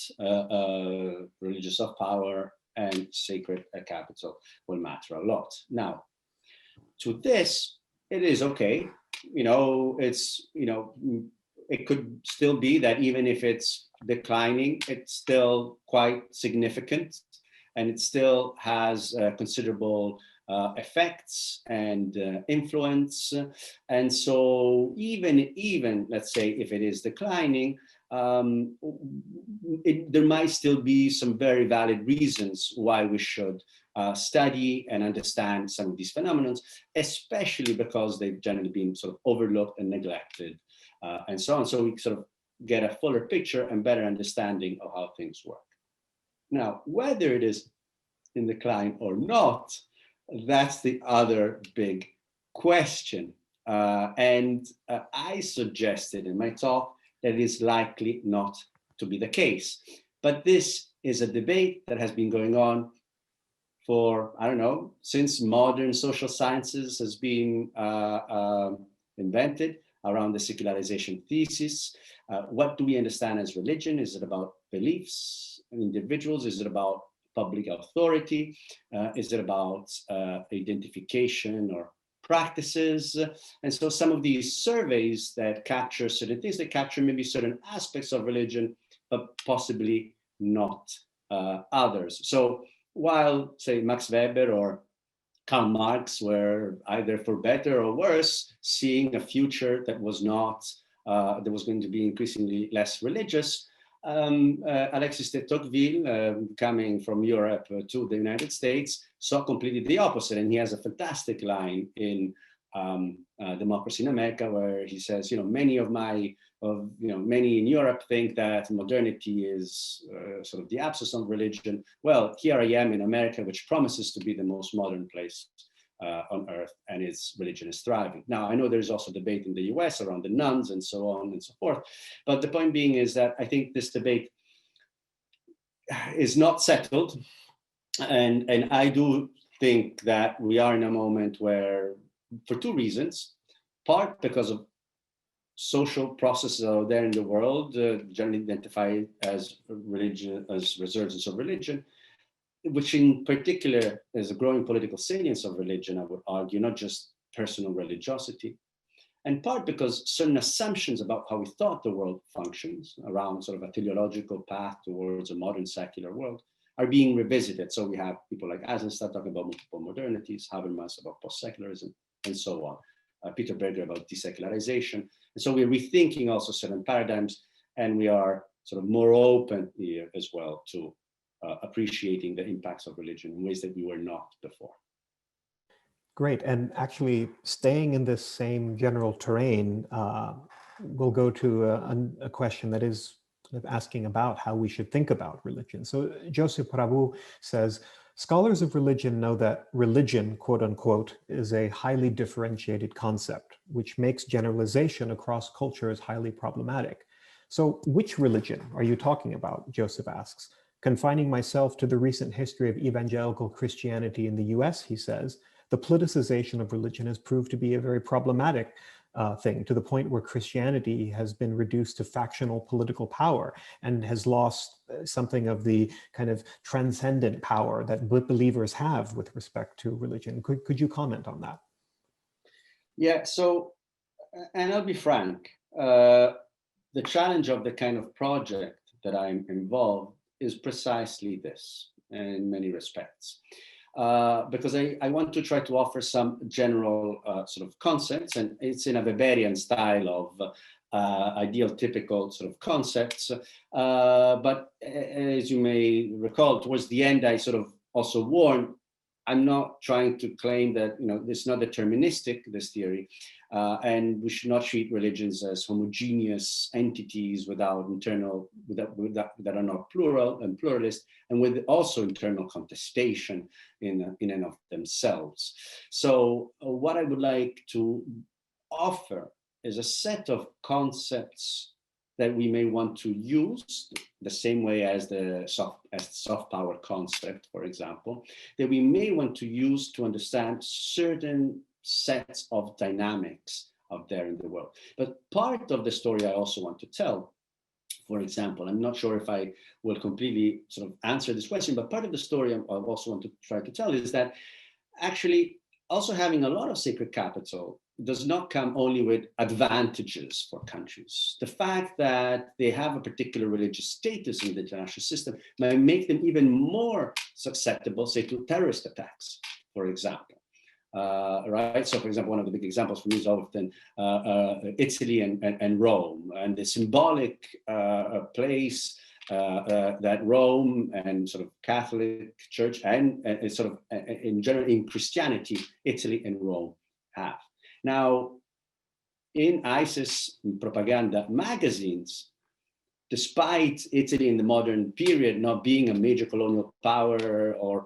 religious soft power and sacred capital will matter a lot. Now, to this, it is okay. It could still be that even if it's declining, it's still quite significant, and it still has considerable effects and influence. And so even let's say if it is declining, there might still be some very valid reasons why we should study and understand some of these phenomena, especially because they've generally been sort of overlooked and neglected, and so on. So we sort of get a fuller picture and better understanding of how things work. Now, whether it is in decline or not, that's the other big question. And I suggested in my talk that it is likely not to be the case. But this is a debate that has been going on for, I don't know, since modern social sciences has been invented around the secularization thesis. What do we understand as religion? Is it about beliefs in individuals? Is it about public authority? Is it about identification or practices? And so some of these surveys that capture certain things, they capture maybe certain aspects of religion, but possibly not others. So while, say, Max Weber or Karl Marx were either for better or worse seeing a future that was not, that was going to be increasingly less religious, Alexis de Tocqueville, coming from Europe to the United States, saw completely the opposite. And he has a fantastic line in Democracy in America, where he says, many in Europe think that modernity is sort of the absence of religion. Well, here I am in America, which promises to be the most modern place on earth, and its religion is thriving. Now, I know there's also debate in the US around the nuns and so on and so forth, but the point being is that I think this debate is not settled, and I do think that we are in a moment where, for two reasons, part because of social processes out there in the world, generally identified as religion, as resurgence of religion, which in particular is a growing political salience of religion, I would argue, not just personal religiosity, and part because certain assumptions about how we thought the world functions around sort of a teleological path towards a modern secular world are being revisited. So we have people like Eisenstadt talking about multiple modernities, Habermas about post-secularism, and so on. Peter Berger about desecularization. And so we're rethinking also certain paradigms, and we are sort of more open here as well to appreciating the impacts of religion in ways that we were not before. Great. And actually, staying in this same general terrain, we'll go to a question that is asking about how we should think about religion. So Joseph Prabu says, scholars of religion know that religion, quote unquote, is a highly differentiated concept, which makes generalization across cultures highly problematic. So which religion are you talking about? Joseph asks. Confining myself to the recent history of evangelical Christianity in the US, he says, the politicization of religion has proved to be a very problematic thing, to the point where Christianity has been reduced to factional political power and has lost something of the kind of transcendent power that believers have with respect to religion. Could you comment on that? Yeah, so, and I'll be frank, the challenge of the kind of project that I'm involved is precisely this in many respects. Because I want to try to offer some general sort of concepts, and it's in a Weberian style of ideal typical sort of concepts. But as you may recall, towards the end, I sort of also warned, I'm not trying to claim that, it's not deterministic, this theory, and we should not treat religions as homogeneous entities without internal, that are not plural and pluralist, and with also internal contestation in and of themselves. So what I would like to offer is a set of concepts that we may want to use the same way as the soft power concept, for example, that we may want to use to understand certain sets of dynamics out there in the world. But part of the story I also want to tell, for example, I'm not sure if I will completely sort of answer this question, but part of the story I also want to try to tell is that actually also having a lot of sacred capital does not come only with advantages for countries. The fact that they have a particular religious status in the international system may make them even more susceptible, say, to terrorist attacks, for example. Right? So, for example, one of the big examples for me is often Italy and Rome, and the symbolic place that Rome and sort of Catholic Church and sort of in general in Christianity, Italy and Rome have. Now, in ISIS propaganda magazines, despite Italy in the modern period not being a major colonial power or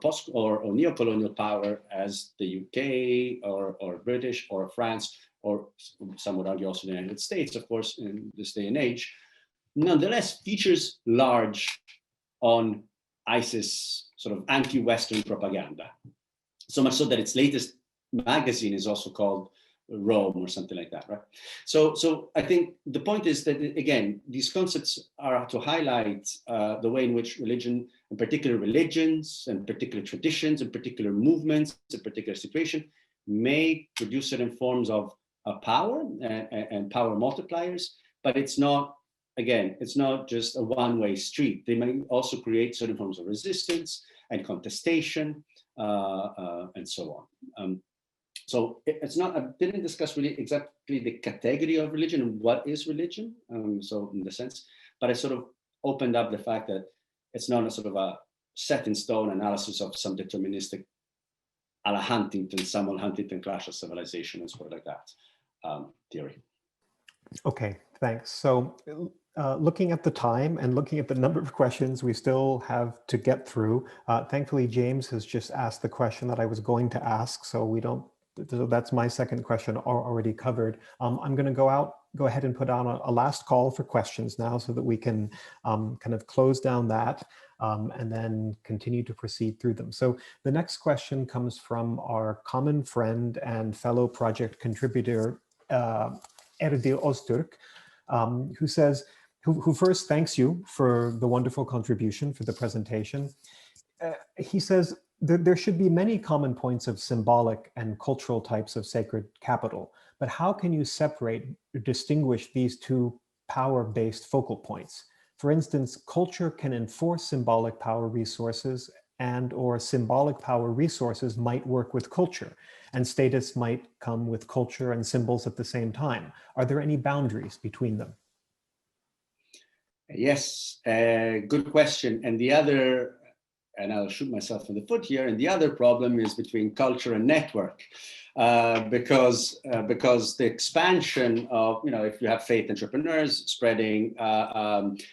neo-colonial power as the UK or British or France, or some would argue also the United States, of course, in this day and age, nonetheless features large on ISIS sort of anti-Western propaganda. So much so that its latest magazine is also called Rome or something like that, right? So I think the point is that, again, these concepts are to highlight the way in which religion, in particular religions and particular traditions and particular movements, in particular situation, may produce certain forms of power and power multipliers, but it's not, again, it's not just a one-way street. They may also create certain forms of resistance and contestation and so on. So it's not, I didn't discuss really exactly the category of religion and what is religion, so in the sense, but I sort of opened up the fact that it's not a sort of a set in stone analysis of some deterministic a la Huntington, Samuel Huntington Clash of Civilization and sort of like that theory. Okay, thanks. So looking at the time and looking at the number of questions we still have to get through, thankfully James has just asked the question that I was going to ask, so we don't, so that's my second question already covered. I'm going to go ahead and put on a last call for questions now so that we can kind of close down that and then continue to proceed through them. So the next question comes from our common friend and fellow project contributor, Erdil Öztürk, who says, who first thanks you for the wonderful contribution for the presentation. He says, there should be many common points of symbolic and cultural types of sacred capital, but how can you separate or distinguish these two power-based focal points? For instance, culture can enforce symbolic power resources and/or symbolic power resources might work with culture, and status might come with culture and symbols at the same time. Are there any boundaries between them? Yes, good question. And the other, and I'll shoot myself in the foot here, and the other problem is between culture and network. Because the expansion of, if you have faith entrepreneurs spreading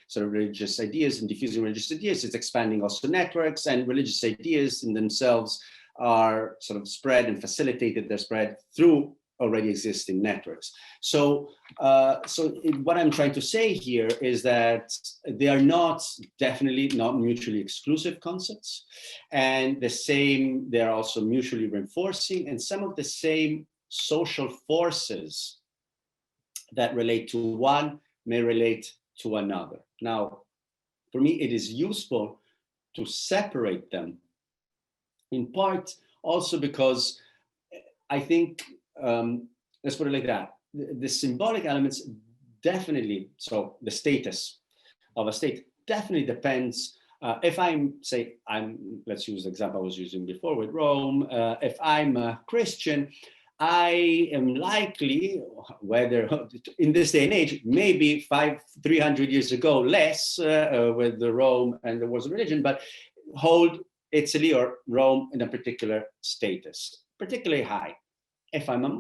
sort of religious ideas and diffusing religious ideas, it's expanding also networks, and religious ideas in themselves are sort of spread and facilitated their spread through already existing networks. So, what I'm trying to say here is that they are definitely not mutually exclusive concepts, and they're also mutually reinforcing, and some of the same social forces that relate to one may relate to another. Now, for me, it is useful to separate them, in part also because I think, let's put it like that, the symbolic elements definitely, so the status of a state definitely depends. If let's use the example I was using before with Rome, if I'm a Christian, I am likely, whether in this day and age, maybe 300 years ago, less with the Rome and the wars of religion, but hold Italy or Rome in a particular status, particularly high. If I'm a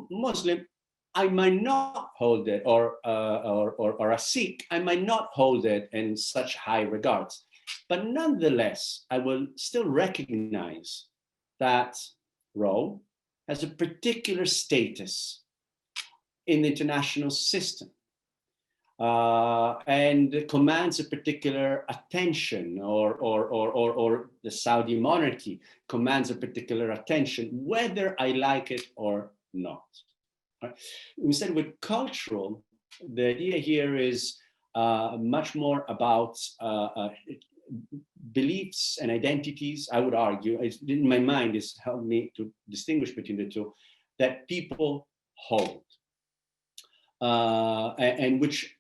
Muslim, I might not hold it, or a Sikh, I might not hold it in such high regards. But nonetheless, I will still recognize that Rome has a particular status in the international system, and commands a particular attention, or the Saudi monarchy commands a particular attention, whether I like it or not. Right? Instead, with cultural, the idea here is much more about beliefs and identities. I would argue, in my mind, it's helped me to distinguish between the two, that people hold, and which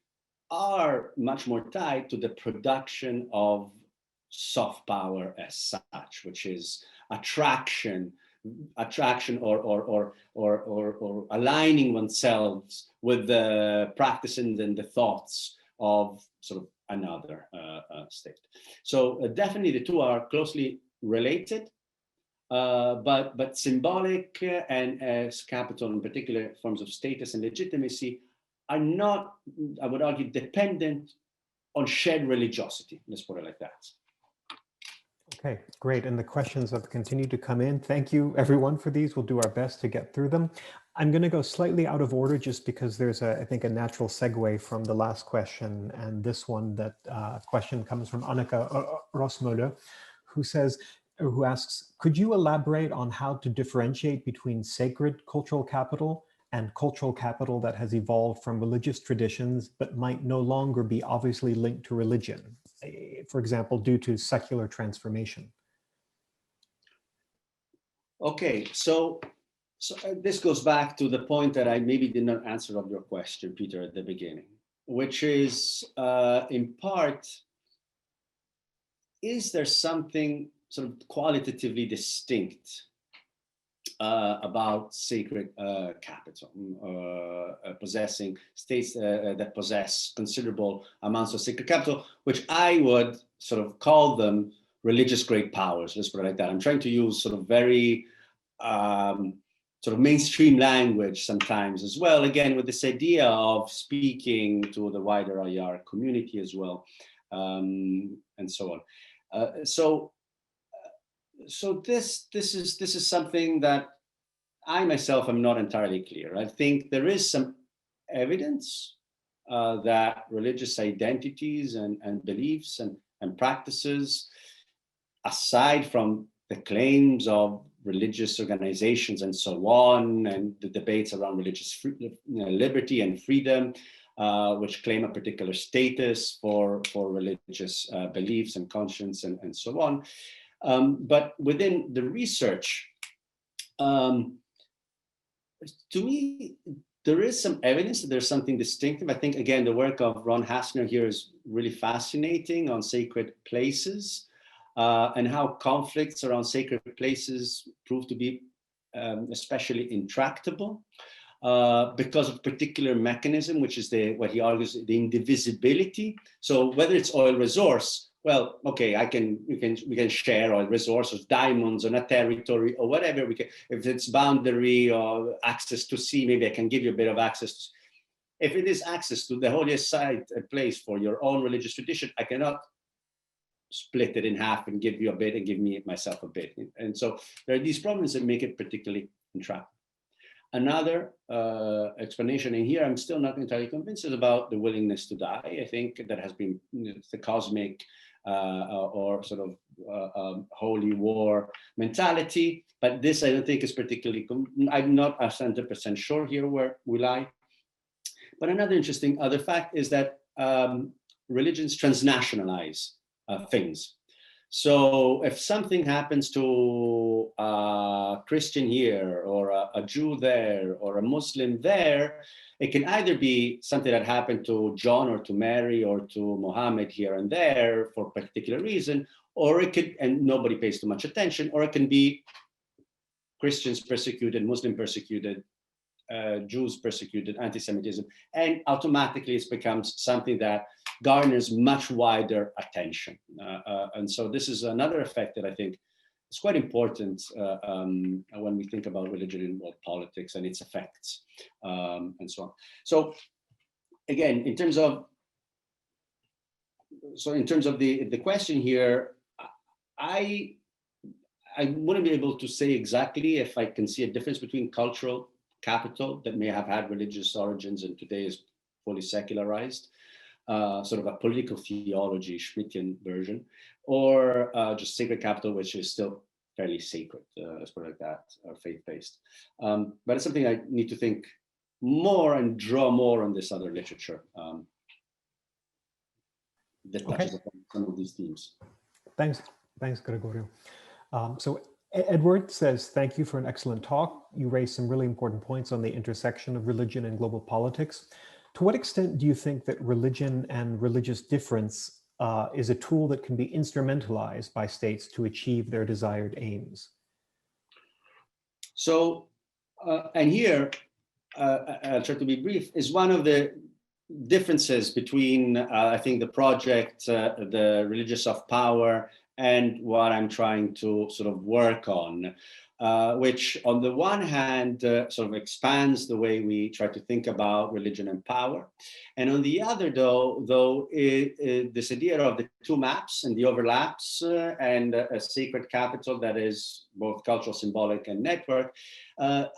are much more tied to the production of soft power as such, which is attraction, or aligning oneself with the practices and the thoughts of sort of another state. So definitely the two are closely related, but symbolic and as capital, in particular forms of status and legitimacy, are not, I would argue, dependent on shared religiosity. Let's put it like that. Okay, great. And the questions have continued to come in. Thank you, everyone, for these. We'll do our best to get through them. I'm going to go slightly out of order just because there's, I think, a natural segue from the last question and this one. That question comes from Annika Rosmöller, who asks, could you elaborate on how to differentiate between sacred cultural capital and cultural capital that has evolved from religious traditions but might no longer be obviously linked to religion, for example, due to secular transformation? Okay, so this goes back to the point that I maybe did not answer of your question, Peter, at the beginning, which is, in part, is there something sort of qualitatively distinct about sacred capital, possessing states that possess considerable amounts of sacred capital, which I would sort of call them religious great powers. Let's put it like that. I'm trying to use sort of very sort of mainstream language sometimes as well, again, with this idea of speaking to the wider IR community as well, and so on. So this is something that I myself am not entirely clear. I think there is some evidence that religious identities and beliefs and practices, aside from the claims of religious organizations and so on, and the debates around religious liberty and freedom, which claim a particular status for religious beliefs and conscience and so on. But within the research, to me, there is some evidence that there's something distinctive. I think, again, the work of Ron Hassner here is really fascinating on sacred places, and how conflicts around sacred places prove to be especially intractable. because of particular mechanism, which is what he argues, the indivisibility. So whether it's oil resource, well, okay, we can share oil resources, diamonds on a territory or whatever. If it's boundary or access to sea, maybe I can give you a bit of access. If it is access to the holiest site, a place for your own religious tradition, I cannot split it in half and give you a bit and give myself a bit. And so there are these problems that make it particularly entrapment. Another explanation, and here I'm still not entirely convinced, is about the willingness to die. I think that has been the cosmic or sort of holy war mentality, but this I don't think is particularly, I'm not 100% sure here where we lie. But another interesting other fact is that religions transnationalize things. So if something happens to a Christian here, or a Jew there, or a Muslim there, it can either be something that happened to John or to Mary or to Muhammad here and there for a particular reason, or it could, and nobody pays too much attention, or it can be Christians persecuted, Muslim persecuted, Jews persecuted, anti-Semitism, and automatically it becomes something that garners much wider attention. And so this is another effect that I think is quite important when we think about religion in world politics and its effects, and so on. So again, in terms of the question here, I wouldn't be able to say exactly if I can see a difference between cultural capital that may have had religious origins and today is fully secularized, sort of a political theology, Schmittian version, or just sacred capital, which is still fairly sacred, let's put it like that, faith-based. But it's something I need to think more and draw more on this other literature that touches upon some of these themes. Thanks, Gregorio. So Edward says, thank you for an excellent talk. You raised some really important points on the intersection of religion and global politics. To what extent do you think that religion and religious difference is a tool that can be instrumentalized by states to achieve their desired aims? So, and here, I'll try to be brief, is one of the differences between, I think, the project, the Religious Soft Power, and what I'm trying to sort of work on, which on the one hand sort of expands the way we try to think about religion and power. And on the other, though this idea of the two maps and the overlaps and a sacred capital that is both cultural, symbolic, and network,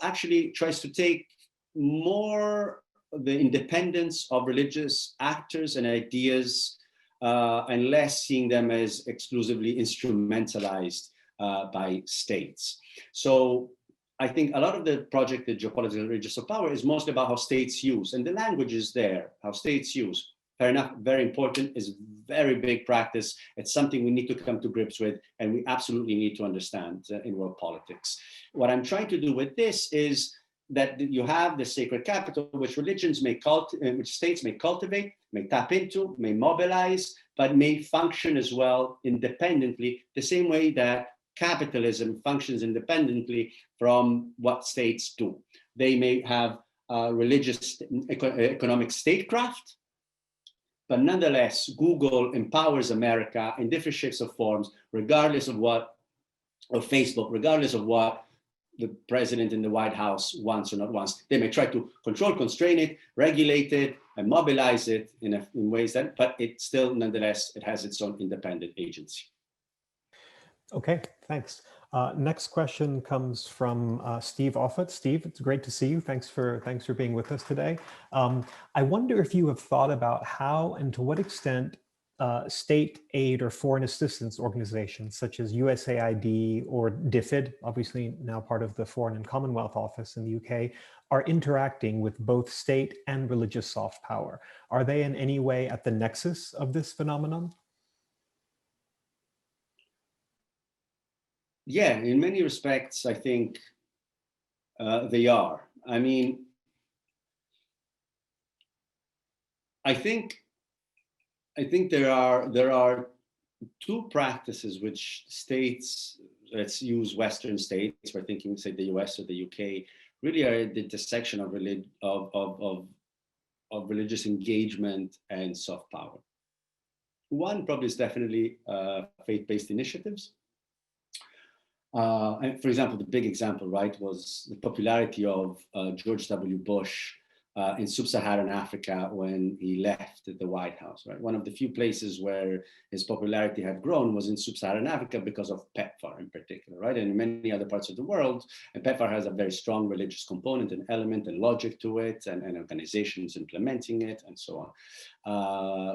actually tries to take more the independence of religious actors and ideas and less seeing them as exclusively instrumentalized by states. So I think a lot of the project, the Geopolitics and Religious Soft Power, is mostly about how states use, and the language is there, how states use. Fair enough, very important, is very big practice. It's something we need to come to grips with, and we absolutely need to understand in world politics. What I'm trying to do with this is that you have the sacred capital, which religions may which states may cultivate, may tap into, may mobilize, but may function as well independently, the same way that capitalism functions independently from what states do. They may have religious economic statecraft, but nonetheless, Google empowers America in different shapes or forms, regardless of what, or Facebook, regardless of what the president in the White House wants or not wants. They may try to control, constrain it, regulate it, and mobilize it in ways that, but it still, nonetheless, it has its own independent agency. Okay, thanks. Next question comes from Steve Offit. Steve, it's great to see you. Thanks for being with us today. I wonder if you have thought about how and to what extent state aid or foreign assistance organizations such as USAID or DFID, obviously now part of the Foreign and Commonwealth Office in the UK, are interacting with both state and religious soft power. Are they in any way at the nexus of this phenomenon? Yeah, in many respects, I think they are. I mean, I think there are two practices which states, let's use Western states, we're thinking, say, the US or the UK, really are at the intersection of, of religious engagement and soft power. One probably is definitely faith-based initiatives. And for example, the big example, right, was the popularity of George W. Bush in sub-Saharan Africa when he left the White House, right? One of the few places where his popularity had grown was in sub-Saharan Africa because of PEPFAR in particular, right? And in many other parts of the world, and PEPFAR has a very strong religious component and element and logic to it, and organizations implementing it and so on.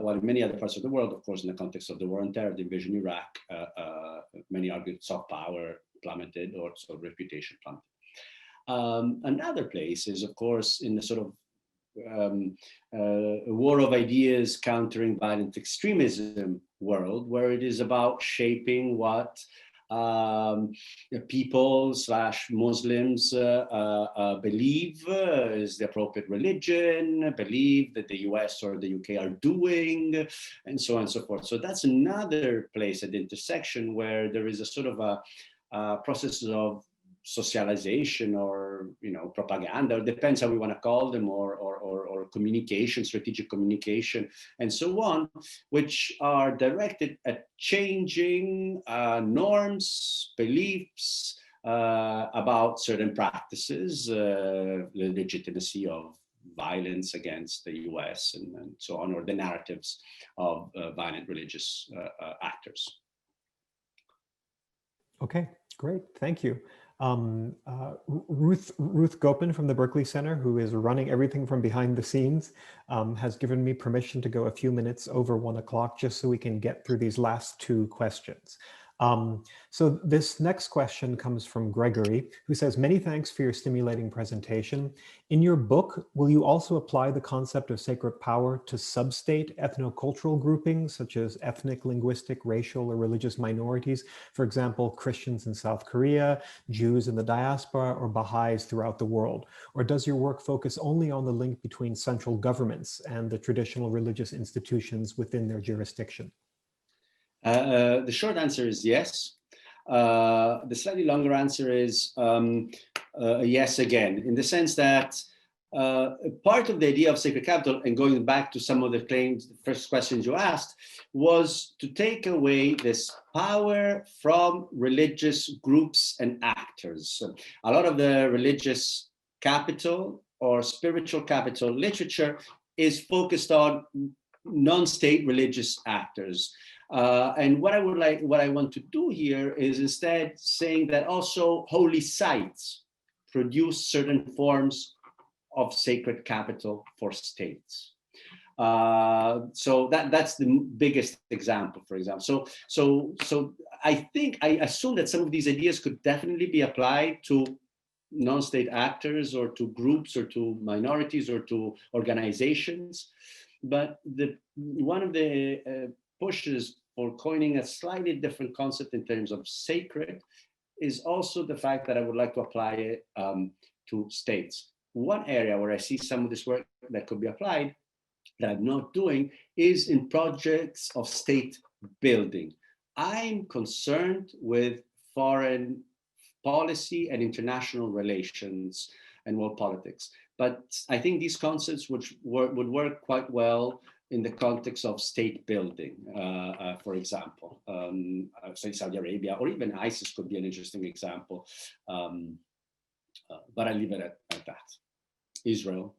While in many other parts of the world, of course, in the context of the war on terror, the invasion in Iraq, many argued soft power plummeted or so reputation plummeted. Another place is, of course, in the sort of war of ideas countering violent extremism world, where it is about shaping what people / Muslims believe is the appropriate religion, believe that the US or the UK are doing, and so on and so forth. So that's another place at the intersection where there is a sort of a process of socialization or propaganda, or depends how we want to call them, or communication, strategic communication, and so on, which are directed at changing norms, beliefs about certain practices, the legitimacy of violence against the US and so on, or the narratives of violent religious actors. Okay, great, thank you. Ruth Gopin from the Berkeley Center, who is running everything from behind the scenes, has given me permission to go a few minutes over 1 o'clock just so we can get through these last 2 questions. So this next question comes from Gregory, who says, many thanks for your stimulating presentation. In your book, will you also apply the concept of sacred power to sub-state ethnocultural groupings, such as ethnic, linguistic, racial, or religious minorities? For example, Christians in South Korea, Jews in the diaspora, or Baha'is throughout the world? Or does your work focus only on the link between central governments and the traditional religious institutions within their jurisdiction? The short answer is yes. The slightly longer answer is yes again, in the sense that part of the idea of sacred capital, and going back to some of the claims, the first questions you asked, was to take away this power from religious groups and actors. A lot of the religious capital or spiritual capital literature is focused on non-state religious actors. And what I want to do here is instead saying that also holy sites produce certain forms of sacred capital for states. So that's the biggest example, for example. So I assume that some of these ideas could definitely be applied to non-state actors or to groups or to minorities or to organizations. But one of the pushes for coining a slightly different concept in terms of sacred is also the fact that I would like to apply it to states. One area where I see some of this work that could be applied that I'm not doing is in projects of state building. I'm concerned with foreign policy and international relations and world politics. But I think these concepts would work quite well in the context of state building, for example, say Saudi Arabia, or even ISIS could be an interesting example. But I leave it at that. Israel.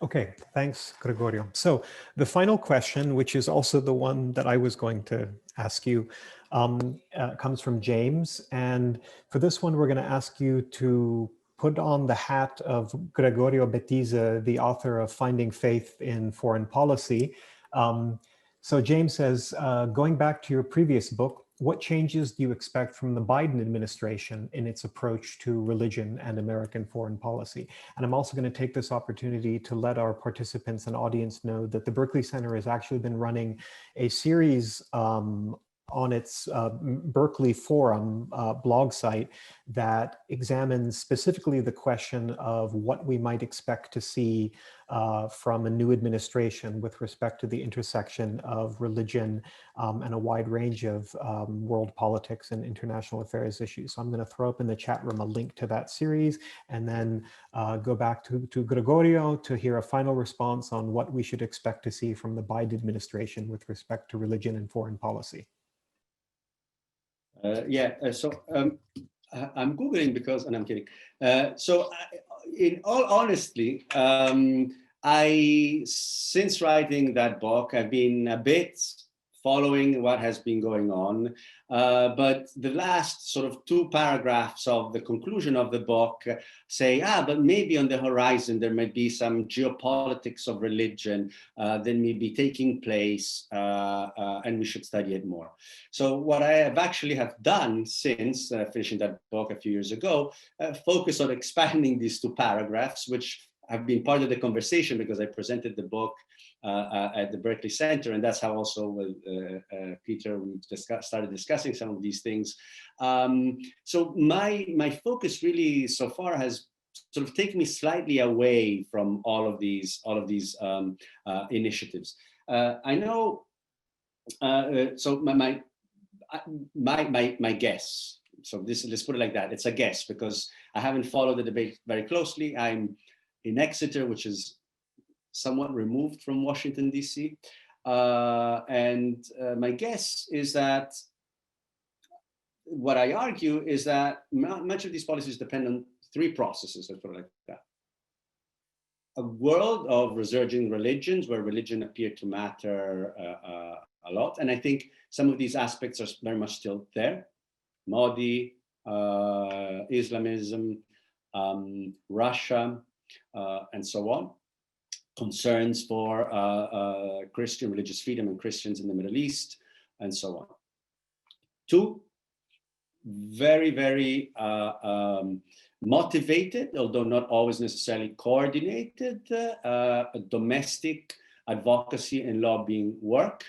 Okay, thanks, Gregorio. So the final question, which is also the one that I was going to ask you, comes from James. And for this one, we're going to ask you to put on the hat of Gregorio Bettiza, the author of Finding Faith in Foreign Policy. So James says, going back to your previous book, what changes do you expect from the Biden administration in its approach to religion and American foreign policy? And I'm also going to take this opportunity to let our participants and audience know that the Berkeley Center has actually been running a series on its Berkeley Forum blog site that examines specifically the question of what we might expect to see from a new administration with respect to the intersection of religion and a wide range of world politics and international affairs issues. So I'm going to throw up in the chat room a link to that series, and then go back to Gregorio to hear a final response on what we should expect to see from the Biden administration with respect to religion and foreign policy. I'm Googling because, and I'm kidding. In all honesty, since writing that book, I've been a bit following what has been going on. But the last sort of 2 paragraphs of the conclusion of the book say, but maybe on the horizon, there might be some geopolitics of religion that may be taking place, and we should study it more. So what I have actually done since finishing that book a few years ago, focus on expanding these 2 paragraphs, which have been part of the conversation because I presented the book at the Berkeley Center, and that's how also with Peter we started discussing some of these things. So my focus really so far has sort of taken me slightly away from all of these initiatives. I know. So my guess. So let's put it like that. It's a guess because I haven't followed the debate very closely. I'm in Exeter, which is somewhat removed from Washington, D.C. And my guess is that what I argue is that much of these policies depend on 3 processes, let's put it like that. A world of resurging religions where religion appeared to matter a lot. And I think some of these aspects are very much still there. Modi, Islamism, Russia, and so on. Concerns for Christian religious freedom and Christians in the Middle East, and so on. 2, very, very motivated, although not always necessarily coordinated, domestic advocacy and lobbying work,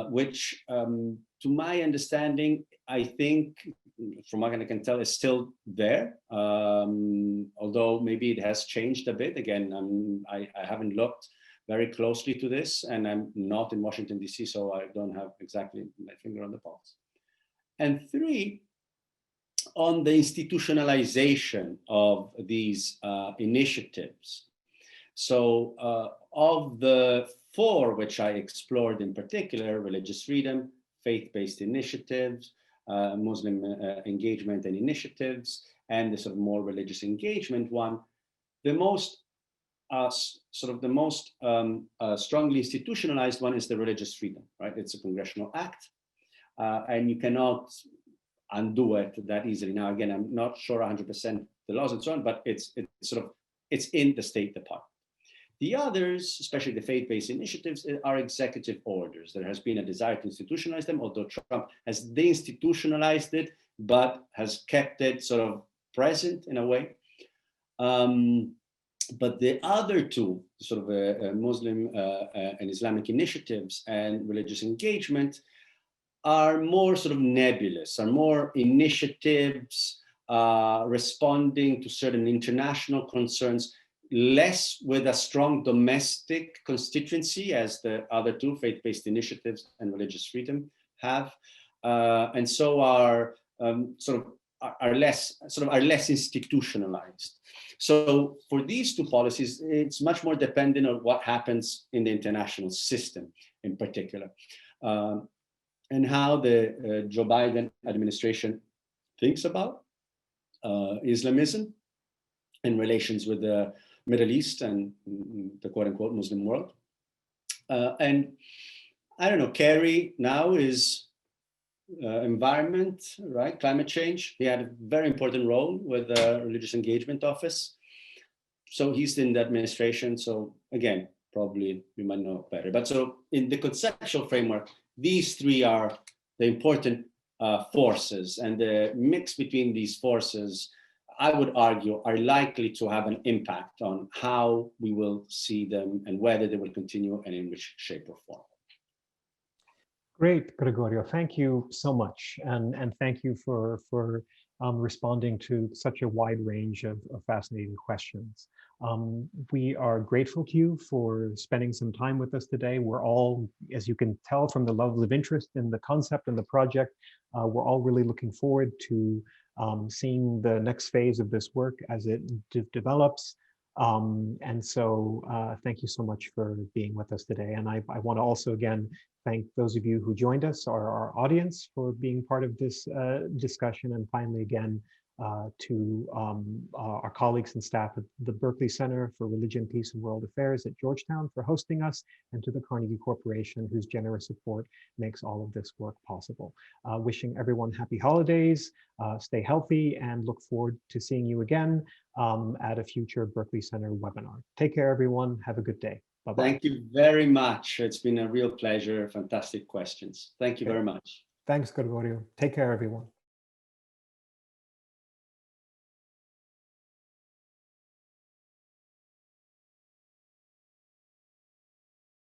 which to my understanding, I think, from what I can tell, is still there, although maybe it has changed a bit. Again, I haven't looked very closely to this, and I'm not in Washington, D.C., so I don't have exactly my finger on the pulse. And 3, on the institutionalization of these initiatives. So of the 4 which I explored in particular, religious freedom, faith-based initiatives, Muslim engagement and initiatives, and the sort of more religious engagement one, the most strongly institutionalized one is the religious freedom, right? It's a congressional act, and you cannot undo it that easily. Now, again, I'm not sure 100% the laws and so on, but it's in the State Department. The others, especially the faith-based initiatives, are executive orders. There has been a desire to institutionalize them, although Trump has deinstitutionalized it, but has kept it sort of present in a way. But the other 2, sort of Muslim and Islamic initiatives and religious engagement, are more sort of nebulous, are more initiatives responding to certain international concerns, less with a strong domestic constituency as the other 2, faith-based initiatives and religious freedom, have, and so are less institutionalized. So for these 2 policies, it's much more dependent on what happens in the international system in particular, and how the Joe Biden administration thinks about Islamism in relations with the Middle East and the quote-unquote Muslim world. And I don't know, Kerry now is environment, right? Climate change. He had a very important role with the Religious Engagement Office. So he's in the administration. So again, probably you might know better. But so in the conceptual framework, these 3 are the important forces, and the mix between these forces, I would argue, are likely to have an impact on how we will see them and whether they will continue and in which shape or form. Great, Gregorio. Thank you so much, and thank you for responding to such a wide range of fascinating questions. We are grateful to you for spending some time with us today. We're all, as you can tell from the levels of interest in the concept and the project, we're all really looking forward to seeing the next phase of this work as it develops. And so thank you so much for being with us today. And I want to also again thank those of you who joined us, our audience, for being part of this discussion. And finally, again, to our colleagues and staff at the Berkeley Center for Religion, Peace, and World Affairs at Georgetown for hosting us, and to the Carnegie Corporation, whose generous support makes all of this work possible. Wishing everyone happy holidays, stay healthy, and look forward to seeing you again at a future Berkeley Center webinar. Take care, everyone. Have a good day. Bye-bye. Thank you very much. It's been a real pleasure. Fantastic questions. Thank you very much. Thanks, Gregorio. Take care, everyone.